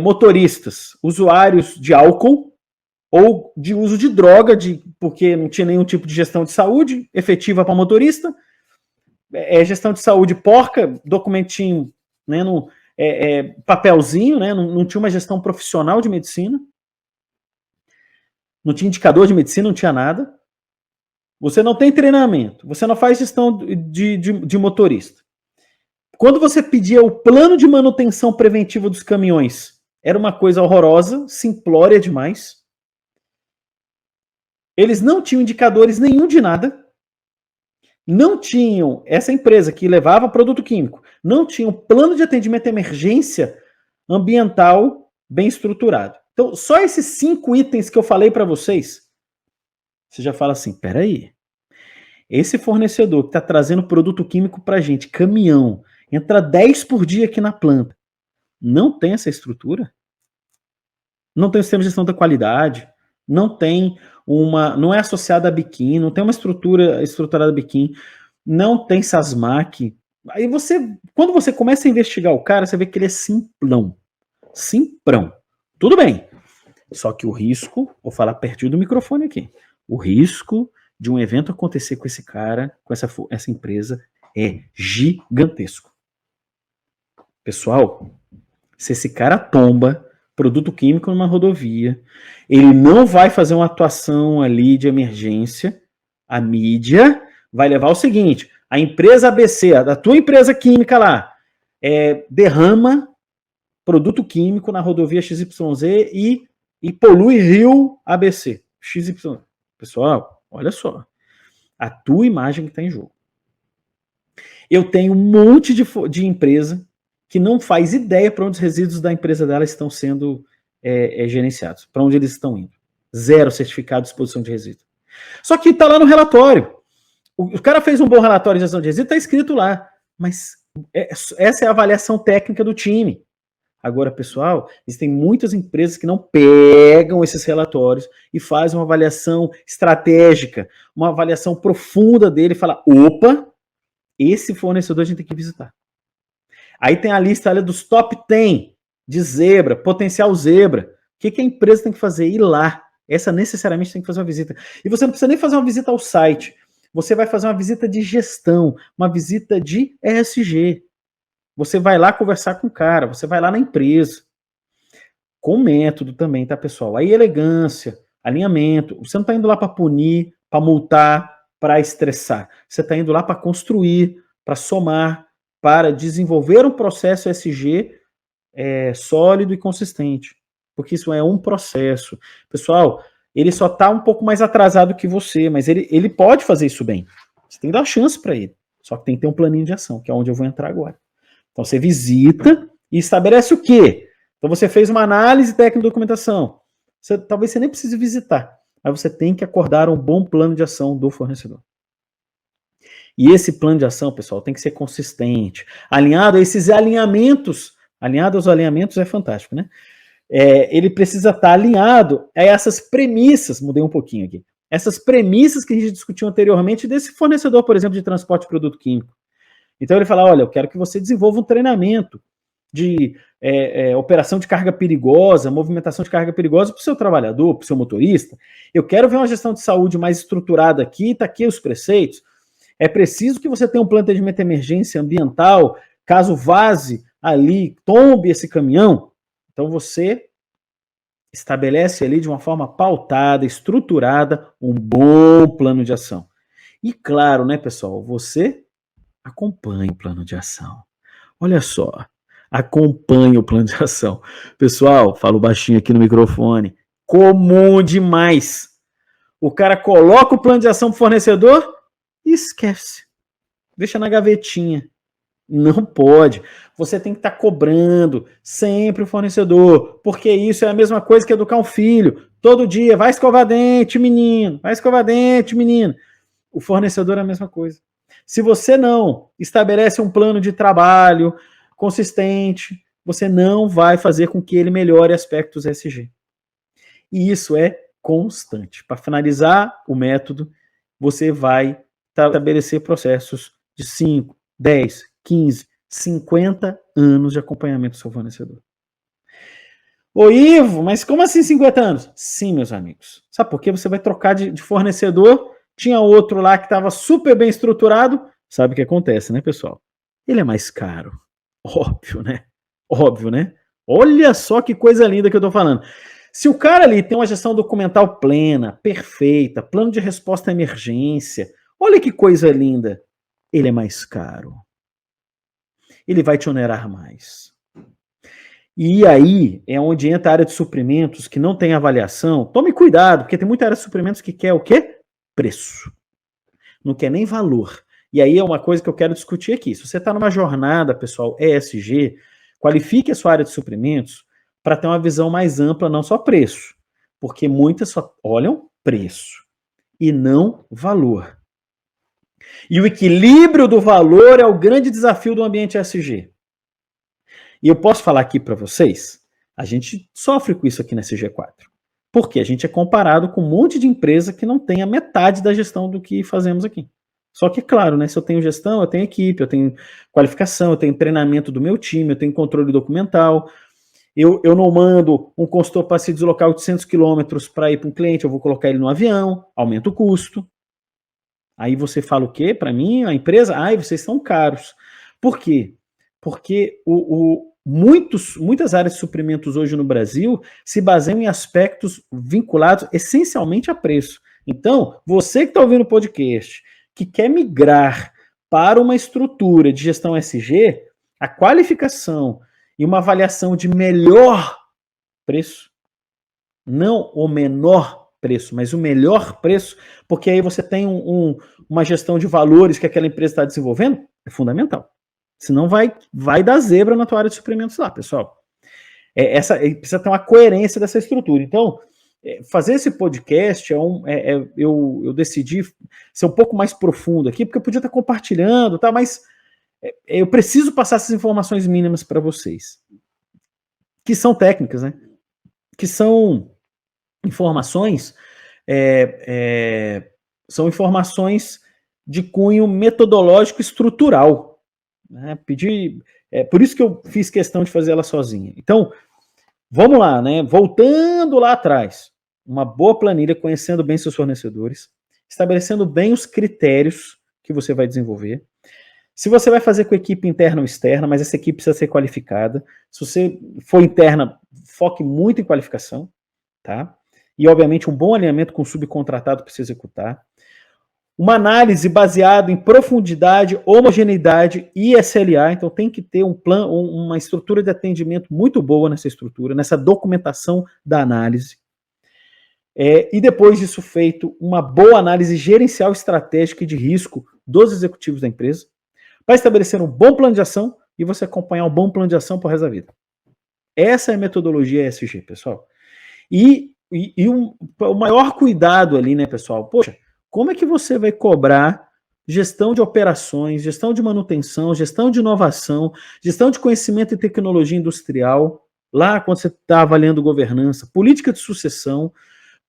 motoristas, usuários de álcool ou de uso de droga, porque não tinha nenhum tipo de gestão de saúde efetiva para motorista. Gestão de saúde porca, documentinho, né, papelzinho, né, não tinha uma gestão profissional de medicina. Não tinha indicador de medicina, não tinha nada. Você não tem treinamento, você não faz gestão de motorista. Quando você pedia o plano de manutenção preventiva dos caminhões, era uma coisa horrorosa, simplória demais. Eles não tinham indicadores nenhum de nada. Não tinham, essa empresa que levava produto químico, não tinha um plano de atendimento à emergência ambiental bem estruturado. Então, só esses 5 itens que eu falei para vocês, você já fala assim, peraí, esse fornecedor que está trazendo produto químico para a gente, caminhão, entra 10 por dia aqui na planta, não tem essa estrutura? Não tem o sistema de gestão da qualidade, não tem não é associado a Biquim, não tem uma estrutura estruturada Biquim, não tem SASMAC. Aí quando você começa a investigar o cara, você vê que ele é simplão. Simprão. Tudo bem. Só que o risco, vou falar pertinho do microfone aqui, o risco de um evento acontecer com esse cara, com essa empresa, é gigantesco. Pessoal, se esse cara tomba produto químico numa rodovia, ele não vai fazer uma atuação ali de emergência, a mídia vai levar o seguinte, a empresa ABC, a tua empresa química lá, derrama produto químico na rodovia XYZ e polui rio ABC, XY. Pessoal, olha só, a tua imagem que está em jogo. Eu tenho um monte de empresa que não faz ideia para onde os resíduos da empresa dela estão sendo gerenciados, para onde eles estão indo. 0 certificado de exposição de resíduo. Só que está lá no relatório. O cara fez um bom relatório de gestão de resíduo, está escrito lá. Mas essa é a avaliação técnica do time. Agora, pessoal, existem muitas empresas que não pegam esses relatórios e fazem uma avaliação estratégica, uma avaliação profunda dele e falam, opa, esse fornecedor a gente tem que visitar. Aí tem a lista ali dos top 10 de zebra, potencial zebra. O que a empresa tem que fazer? Ir lá. Essa necessariamente tem que fazer uma visita. E você não precisa nem fazer uma visita ao site. Você vai fazer uma visita de gestão, uma visita de ESG. Você vai lá conversar com o cara, você vai lá na empresa. Com método também, tá, pessoal? Aí elegância, alinhamento. Você não está indo lá para punir, para multar, para estressar. Você está indo lá para construir, para somar, para desenvolver um processo ESG sólido e consistente. Porque isso é um processo. Pessoal, ele só está um pouco mais atrasado que você, mas ele pode fazer isso bem. Você tem que dar chance para ele. Só que tem que ter um planinho de ação, que é onde eu vou entrar agora. Então você visita e estabelece o quê? Então você fez uma análise técnica de documentação. Talvez você nem precise visitar, mas você tem que acordar um bom plano de ação do fornecedor. E esse plano de ação, pessoal, tem que ser consistente, alinhado a esses alinhamentos. Alinhado aos alinhamentos é fantástico, né? Ele precisa estar alinhado a essas premissas, mudei um pouquinho aqui, essas premissas que a gente discutiu anteriormente desse fornecedor, por exemplo, de transporte de produto químico. Então ele fala, olha, eu quero que você desenvolva um treinamento de operação de carga perigosa, movimentação de carga perigosa para o seu trabalhador, para o seu motorista. Eu quero ver uma gestão de saúde mais estruturada aqui, está aqui os preceitos. É preciso que você tenha um planejamento de emergência ambiental, caso vaze ali, tombe esse caminhão. Então você estabelece ali de uma forma pautada, estruturada, um bom plano de ação. E claro, né, pessoal, você acompanhe o plano de ação. Olha só, acompanhe o plano de ação. Pessoal, falo baixinho aqui no microfone, comum demais. O cara coloca o plano de ação para o fornecedor e esquece. Deixa na gavetinha. Não pode. Você tem que estar cobrando sempre o fornecedor, porque isso é a mesma coisa que educar um filho. Todo dia, vai escovar dente, menino. Vai escovar dente, menino. O fornecedor é a mesma coisa. Se você não estabelece um plano de trabalho consistente, você não vai fazer com que ele melhore aspectos ESG. E isso é constante. Para finalizar o método, você vai estabelecer processos de 5, 10, 15, 50 anos de acompanhamento do seu fornecedor. Ô Ivo, mas como assim 50 anos? Sim, meus amigos. Sabe por quê? Você vai trocar de fornecedor, tinha outro lá que estava super bem estruturado, sabe o que acontece, né, pessoal? Ele é mais caro. Óbvio, né? Óbvio, né? Olha só que coisa linda que eu tô falando. Se o cara ali tem uma gestão documental plena, perfeita, plano de resposta à emergência, olha que coisa linda. Ele é mais caro. Ele vai te onerar mais. E aí é onde entra a área de suprimentos que não tem avaliação. Tome cuidado, porque tem muita área de suprimentos que quer o quê? Preço. Não quer nem valor. E aí é uma coisa que eu quero discutir aqui. Se você está numa jornada, pessoal, ESG, qualifique a sua área de suprimentos para ter uma visão mais ampla, não só preço, porque muitas só olham preço e não valor. E o equilíbrio do valor é o grande desafio do ambiente ESG. E eu posso falar aqui para vocês, a gente sofre com isso aqui na SG4. Porque a gente é comparado com um monte de empresa que não tem a metade da gestão do que fazemos aqui. Só que, claro, né, se eu tenho gestão, eu tenho equipe, eu tenho qualificação, eu tenho treinamento do meu time, eu tenho controle documental. Eu não mando um consultor para se deslocar 800 quilômetros para ir para um cliente, eu vou colocar ele no avião, aumenta o custo. Aí você fala o quê? Para mim, a empresa, vocês são caros. Por quê? Porque muitas áreas de suprimentos hoje no Brasil se baseiam em aspectos vinculados essencialmente a preço. Então, você que está ouvindo o podcast, que quer migrar para uma estrutura de gestão SG, a qualificação e uma avaliação de melhor preço, não o menor preço, mas o melhor preço, porque aí você tem uma gestão de valores que aquela empresa está desenvolvendo, é fundamental. Senão vai dar zebra na tua área de suprimentos lá, pessoal. Precisa ter uma coerência dessa estrutura. Então, fazer esse podcast, eu decidi ser um pouco mais profundo aqui, porque eu podia estar compartilhando, tá? Mas eu preciso passar essas informações mínimas para vocês, que são técnicas, né? Que são informações, são informações de cunho metodológico estrutural. Né? Por isso que eu fiz questão de fazer ela sozinha. Então, vamos lá, né? Voltando lá atrás, uma boa planilha, conhecendo bem seus fornecedores, estabelecendo bem os critérios que você vai desenvolver. Se você vai fazer com equipe interna ou externa, mas essa equipe precisa ser qualificada. Se você for interna, foque muito em qualificação, tá? E, obviamente, um bom alinhamento com o subcontratado para se executar. Uma análise baseada em profundidade, homogeneidade e SLA. Então, tem que ter uma estrutura de atendimento muito boa nessa estrutura, nessa documentação da análise. E depois disso feito, uma boa análise gerencial estratégica e de risco dos executivos da empresa, para estabelecer um bom plano de ação e você acompanhar um bom plano de ação pro resto da vida. Essa é a metodologia ESG, pessoal. E o maior cuidado ali, né, pessoal? Poxa, como é que você vai cobrar gestão de operações, gestão de manutenção, gestão de inovação, gestão de conhecimento e tecnologia industrial, lá quando você está avaliando governança, política de sucessão,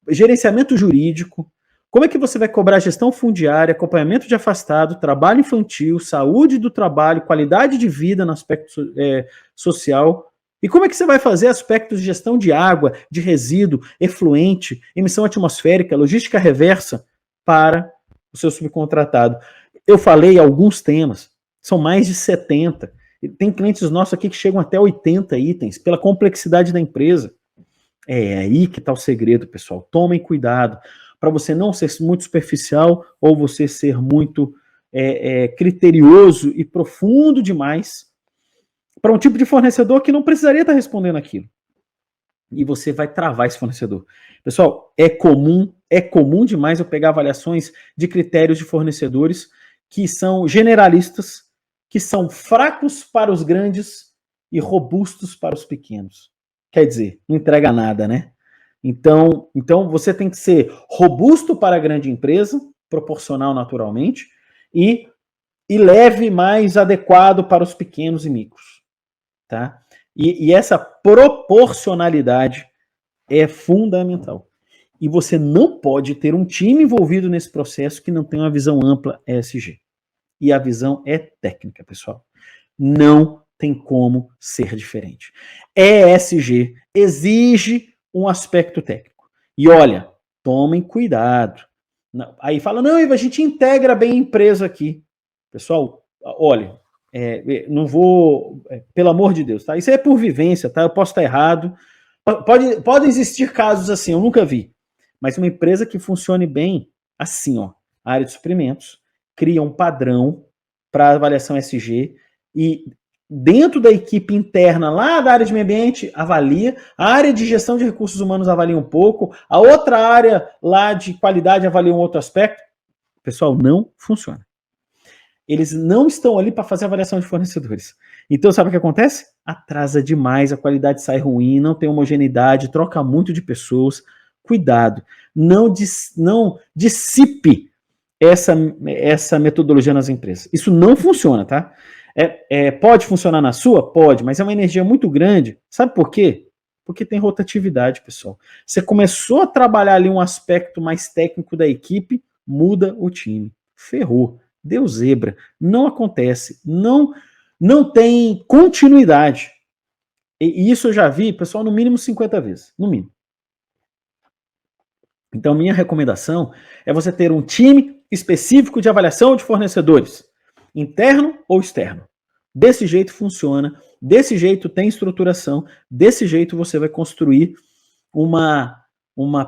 gerenciamento jurídico? Como é que você vai cobrar gestão fundiária, acompanhamento de afastado, trabalho infantil, saúde do trabalho, qualidade de vida no aspecto social? E como é que você vai fazer aspectos de gestão de água, de resíduo, efluente, emissão atmosférica, logística reversa para o seu subcontratado? Eu falei alguns temas, são mais de 70. Tem clientes nossos aqui que chegam até 80 itens, pela complexidade da empresa. É aí que está o segredo, pessoal. Tomem cuidado para você não ser muito superficial ou você ser muito criterioso e profundo demais para um tipo de fornecedor que não precisaria estar respondendo aquilo. E você vai travar esse fornecedor. Pessoal, é comum demais eu pegar avaliações de critérios de fornecedores que são generalistas, que são fracos para os grandes e robustos para os pequenos. Quer dizer, não entrega nada, né? Então você tem que ser robusto para a grande empresa, proporcional naturalmente, e leve, mais adequado para os pequenos e micros. Tá? E essa proporcionalidade é fundamental. E você não pode ter um time envolvido nesse processo que não tem uma visão ampla ESG. E a visão é técnica, pessoal. Não tem como ser diferente. ESG exige um aspecto técnico. E olha, tomem cuidado. Aí fala, não, a gente integra bem a empresa aqui. Pessoal, olha, não vou, pelo amor de Deus, tá? Isso é por vivência, tá? Eu posso estar errado. Pode existir casos assim, eu nunca vi. Mas uma empresa que funcione bem, assim, ó, a área de suprimentos, cria um padrão para avaliação ESG e dentro da equipe interna, lá da área de meio ambiente, avalia. A área de gestão de recursos humanos avalia um pouco. A outra área lá de qualidade avalia um outro aspecto. Pessoal, não funciona. Eles não estão ali para fazer avaliação de fornecedores. Então, sabe o que acontece? Atrasa demais, a qualidade sai ruim, não tem homogeneidade, troca muito de pessoas. Cuidado, não dissipe essa metodologia nas empresas. Isso não funciona, tá? Pode funcionar na sua? Pode, mas é uma energia muito grande. Sabe por quê? Porque tem rotatividade, pessoal. Você começou a trabalhar ali um aspecto mais técnico da equipe, muda o time. Ferrou. Deu zebra. Não acontece. Não tem continuidade. E isso eu já vi, pessoal, no mínimo 50 vezes. No mínimo. Então, minha recomendação é você ter um time específico de avaliação de fornecedores, interno ou externo. Desse jeito funciona, desse jeito tem estruturação, desse jeito você vai construir uma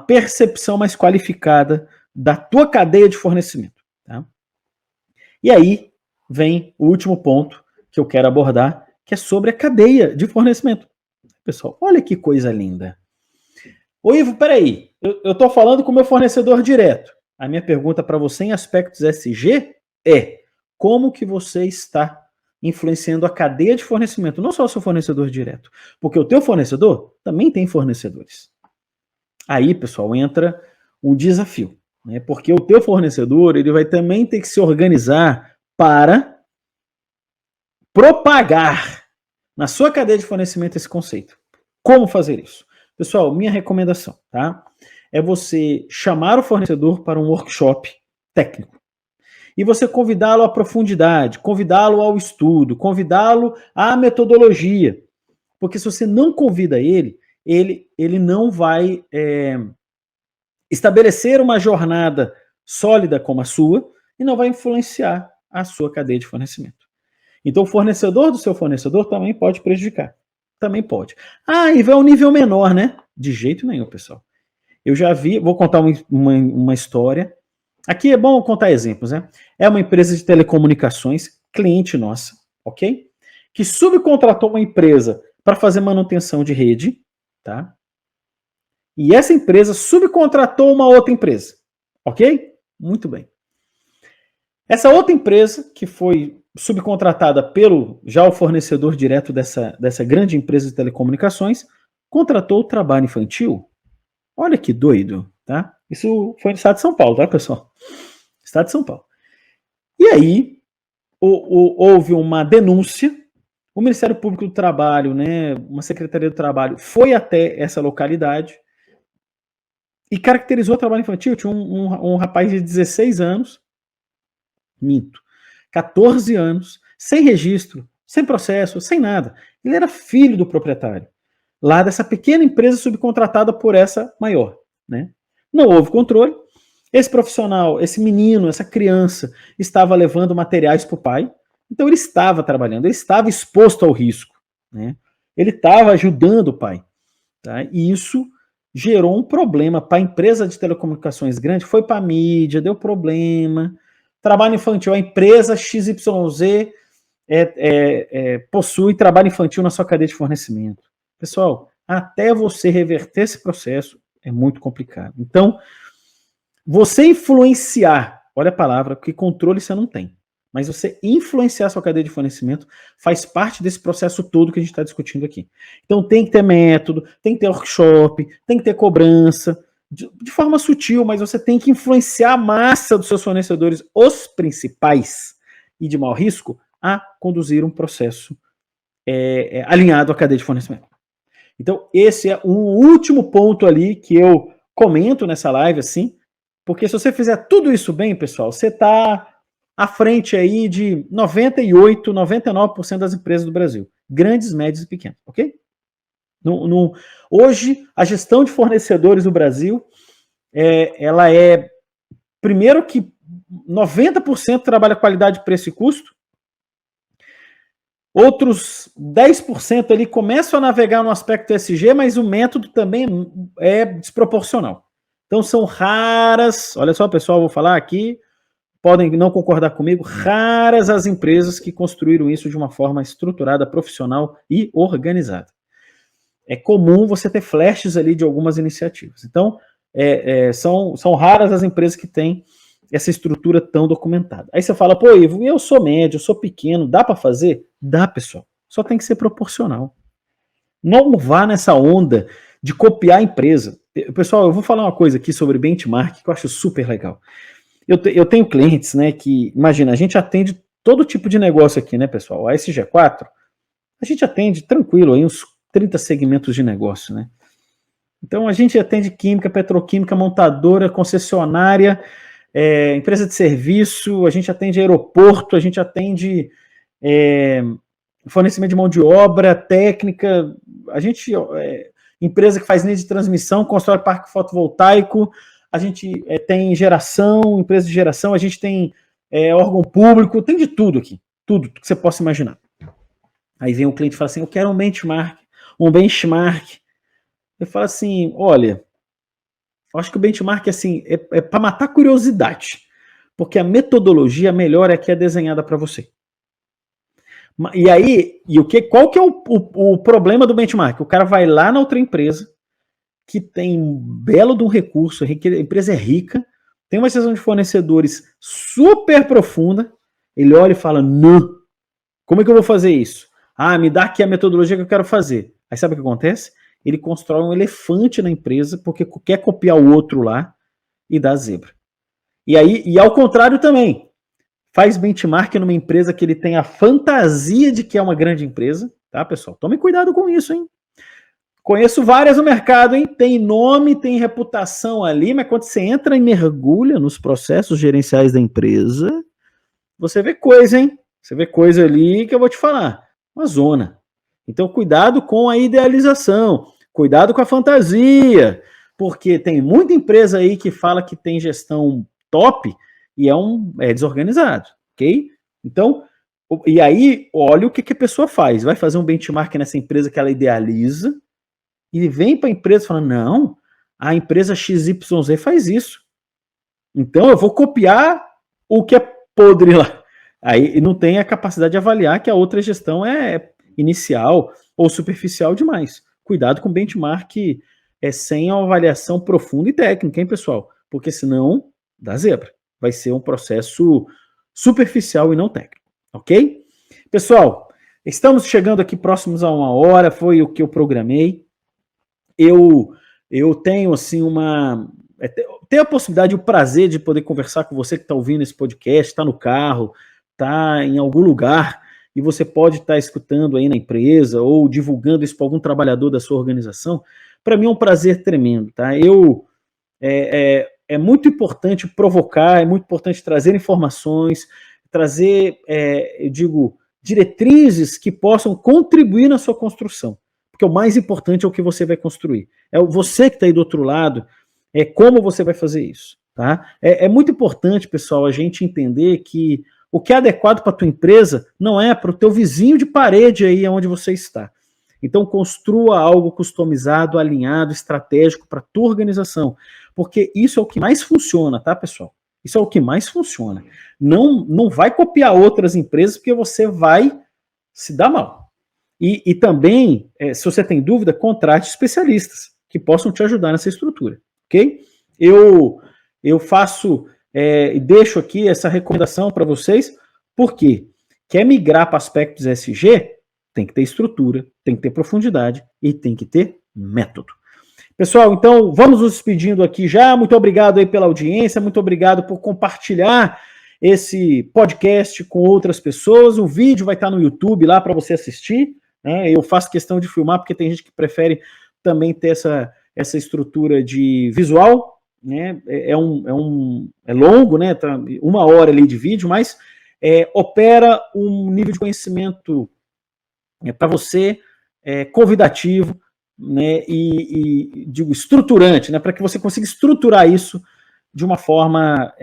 percepção mais qualificada da tua cadeia de fornecimento. Tá? E aí vem o último ponto que eu quero abordar, que é sobre a cadeia de fornecimento. Pessoal, olha que coisa linda. Ô Ivo, peraí, eu estou falando com o meu fornecedor direto. A minha pergunta para você em aspectos SG é: como que você está influenciando a cadeia de fornecimento, não só o seu fornecedor direto, porque o teu fornecedor também tem fornecedores. Aí, pessoal, entra um desafio, né? Porque o teu fornecedor ele vai também ter que se organizar para propagar na sua cadeia de fornecimento esse conceito. Como fazer isso? Pessoal, minha recomendação, tá? É você chamar o fornecedor para um workshop técnico. E você convidá-lo à profundidade, convidá-lo ao estudo, convidá-lo à metodologia. Porque se você não convida ele não vai estabelecer uma jornada sólida como a sua e não vai influenciar a sua cadeia de fornecimento. Então, o fornecedor do seu fornecedor também pode prejudicar. Também pode. E vai um nível menor, né? De jeito nenhum, pessoal. Eu já vi, vou contar uma história. Aqui é bom contar exemplos, né? É uma empresa de telecomunicações, cliente nossa, ok? Que subcontratou uma empresa para fazer manutenção de rede, tá? E essa empresa subcontratou uma outra empresa, ok? Muito bem. Essa outra empresa, que foi subcontratada pelo já o fornecedor direto dessa grande empresa de telecomunicações, contratou o trabalho infantil. Olha que doido, tá? Isso foi no estado de São Paulo, tá, pessoal? Estado de São Paulo. E aí, houve uma denúncia, o Ministério Público do Trabalho, né, uma Secretaria do Trabalho, foi até essa localidade e caracterizou o trabalho infantil. Tinha um rapaz de 16 anos, 14 anos, sem registro, sem processo, sem nada. Ele era filho do proprietário, lá dessa pequena empresa subcontratada por essa maior, né? Não houve controle. Esse profissional, esse menino, essa criança estava levando materiais para o pai, então ele estava trabalhando, ele estava exposto ao risco, né? Ele estava ajudando o pai, tá? E isso gerou um problema para a empresa de telecomunicações grande, foi para a mídia, deu problema. Trabalho infantil, a empresa XYZ possui trabalho infantil na sua cadeia de fornecimento. Pessoal, até você reverter esse processo é muito complicado. Então, você influenciar, olha a palavra, porque controle você não tem, mas você influenciar a sua cadeia de fornecimento faz parte desse processo todo que a gente está discutindo aqui. Então tem que ter método, tem que ter workshop, tem que ter cobrança, de forma sutil, mas você tem que influenciar a massa dos seus fornecedores, os principais e de maior risco, a conduzir um processo alinhado à cadeia de fornecimento. Então, esse é o último ponto ali que eu comento nessa live, assim, porque se você fizer tudo isso bem, pessoal, você está à frente aí de 98%, 99% das empresas do Brasil, grandes, médias e pequenas, ok? Hoje, a gestão de fornecedores do Brasil, ela é, primeiro que 90% trabalha qualidade, preço e custo, outros 10% ali começam a navegar no aspecto ESG, mas o método também é desproporcional. Então são raras, olha só pessoal, vou falar aqui, podem não concordar comigo, raras as empresas que construíram isso de uma forma estruturada, profissional e organizada. É comum você ter flashes ali de algumas iniciativas. Então, são raras as empresas que têm essa estrutura tão documentada. Aí você fala, pô, Ivo, eu sou médio, eu sou pequeno, dá para fazer? Dá, pessoal. só tem que ser proporcional. Não vá nessa onda de copiar a empresa. Pessoal, eu vou falar uma coisa aqui sobre benchmark que eu acho super legal. Eu tenho clientes, né, que, imagina, a gente atende todo tipo de negócio aqui, né, pessoal? A SG4, a gente atende tranquilo aí uns 30 segmentos de negócio, né? Então a gente atende química, petroquímica, montadora, concessionária, empresa de serviço, a gente atende aeroporto, a gente atende fornecimento de mão de obra, técnica, a gente, empresa que faz linha de transmissão, constrói parque fotovoltaico, a gente tem geração, empresa de geração, a gente tem órgão público, tem de tudo aqui, tudo que você possa imaginar. Aí vem o cliente e fala assim, eu quero um benchmark. Eu falo assim, olha, eu acho que o benchmark assim, é para matar curiosidade, porque a metodologia melhor é a que é desenhada para você. E aí, qual que é o problema do benchmark? O cara vai lá na outra empresa, que tem um belo de um recurso, a empresa é rica, tem uma seção de fornecedores super profunda, ele olha e fala, não, como é que eu vou fazer isso? Ah, me dá aqui a metodologia que eu quero fazer. Aí sabe o que acontece? Ele constrói um elefante na empresa, porque quer copiar o outro lá e dá zebra. E ao contrário também, faz benchmark numa empresa que ele tem a fantasia de que é uma grande empresa, tá, pessoal? Tome cuidado com isso, hein? Conheço várias no mercado, hein? Tem nome, tem reputação ali, mas quando você entra e mergulha nos processos gerenciais da empresa, você vê coisa, hein? Você vê coisa ali que eu vou te falar. Uma zona. Então, cuidado com a idealização, cuidado com a fantasia, porque tem muita empresa aí que fala que tem gestão top, e é desorganizado, ok? Então, e aí, olha o que a pessoa faz. Vai fazer um benchmark nessa empresa que ela idealiza, e vem para a empresa e fala, não, a empresa XYZ faz isso. Então, eu vou copiar o que é podre lá. Aí não tem a capacidade de avaliar que a outra gestão é inicial ou superficial demais. Cuidado com benchmark sem uma avaliação profunda e técnica, hein, pessoal? Porque senão dá zebra. Vai ser um processo superficial e não técnico, ok? Pessoal, estamos chegando aqui próximos a 1 hora, foi o que eu programei. Eu tenho, assim, tenho a possibilidade, o prazer de poder conversar com você que está ouvindo esse podcast, está no carro, está em algum lugar, e você pode estar escutando aí na empresa, ou divulgando isso para algum trabalhador da sua organização. Para mim é um prazer tremendo, tá? É muito importante provocar, é muito importante trazer informações, trazer, diretrizes que possam contribuir na sua construção. Porque o mais importante é o que você vai construir. É você que está aí do outro lado, é como você vai fazer isso. Tá? É muito importante, pessoal, a gente entender que o que é adequado para a tua empresa não é para o teu vizinho de parede aí onde você está. Então, construa algo customizado, alinhado, estratégico para a tua organização. Porque isso é o que mais funciona, tá, pessoal? Isso é o que mais funciona. Não vai copiar outras empresas, porque você vai se dar mal. E também, se você tem dúvida, contrate especialistas que possam te ajudar nessa estrutura, ok? Eu faço e deixo aqui essa recomendação para vocês, porque quer migrar para aspectos ESG, tem que ter estrutura, tem que ter profundidade e tem que ter método. Pessoal, então vamos nos despedindo aqui já. Muito obrigado aí pela audiência, muito obrigado por compartilhar esse podcast com outras pessoas. O vídeo vai estar no YouTube lá para você assistir. Eu faço questão de filmar porque tem gente que prefere também ter essa estrutura de visual, né? É longo, né? Tá 1 hora ali de vídeo, mas opera um nível de conhecimento para você convidativo, né? E digo estruturante, né? Para que você consiga estruturar isso de uma forma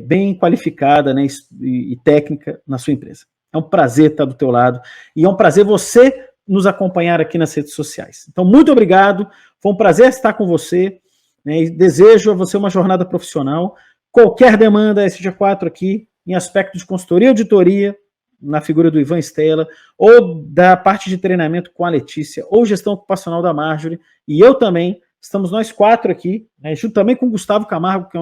bem qualificada, né? E técnica na sua empresa. É um prazer estar do teu lado e é um prazer você nos acompanhar aqui nas redes sociais. Então, muito obrigado. Foi um prazer estar com você. Né, desejo a você uma jornada profissional. Qualquer demanda SG4 aqui, em aspecto de consultoria e auditoria, na figura do Ivan Stella, ou da parte de treinamento com a Letícia, ou gestão ocupacional da Marjorie, e eu também, estamos nós 4 aqui, né, junto também com o Gustavo Camargo, que é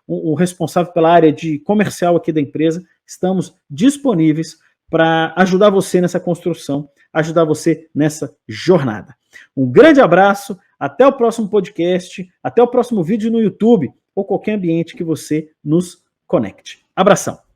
o responsável pela área de comercial aqui da empresa, estamos disponíveis para ajudar você nessa construção, ajudar você nessa jornada. Um grande abraço, até o próximo podcast, até o próximo vídeo no YouTube ou qualquer ambiente que você nos conecte. Abração!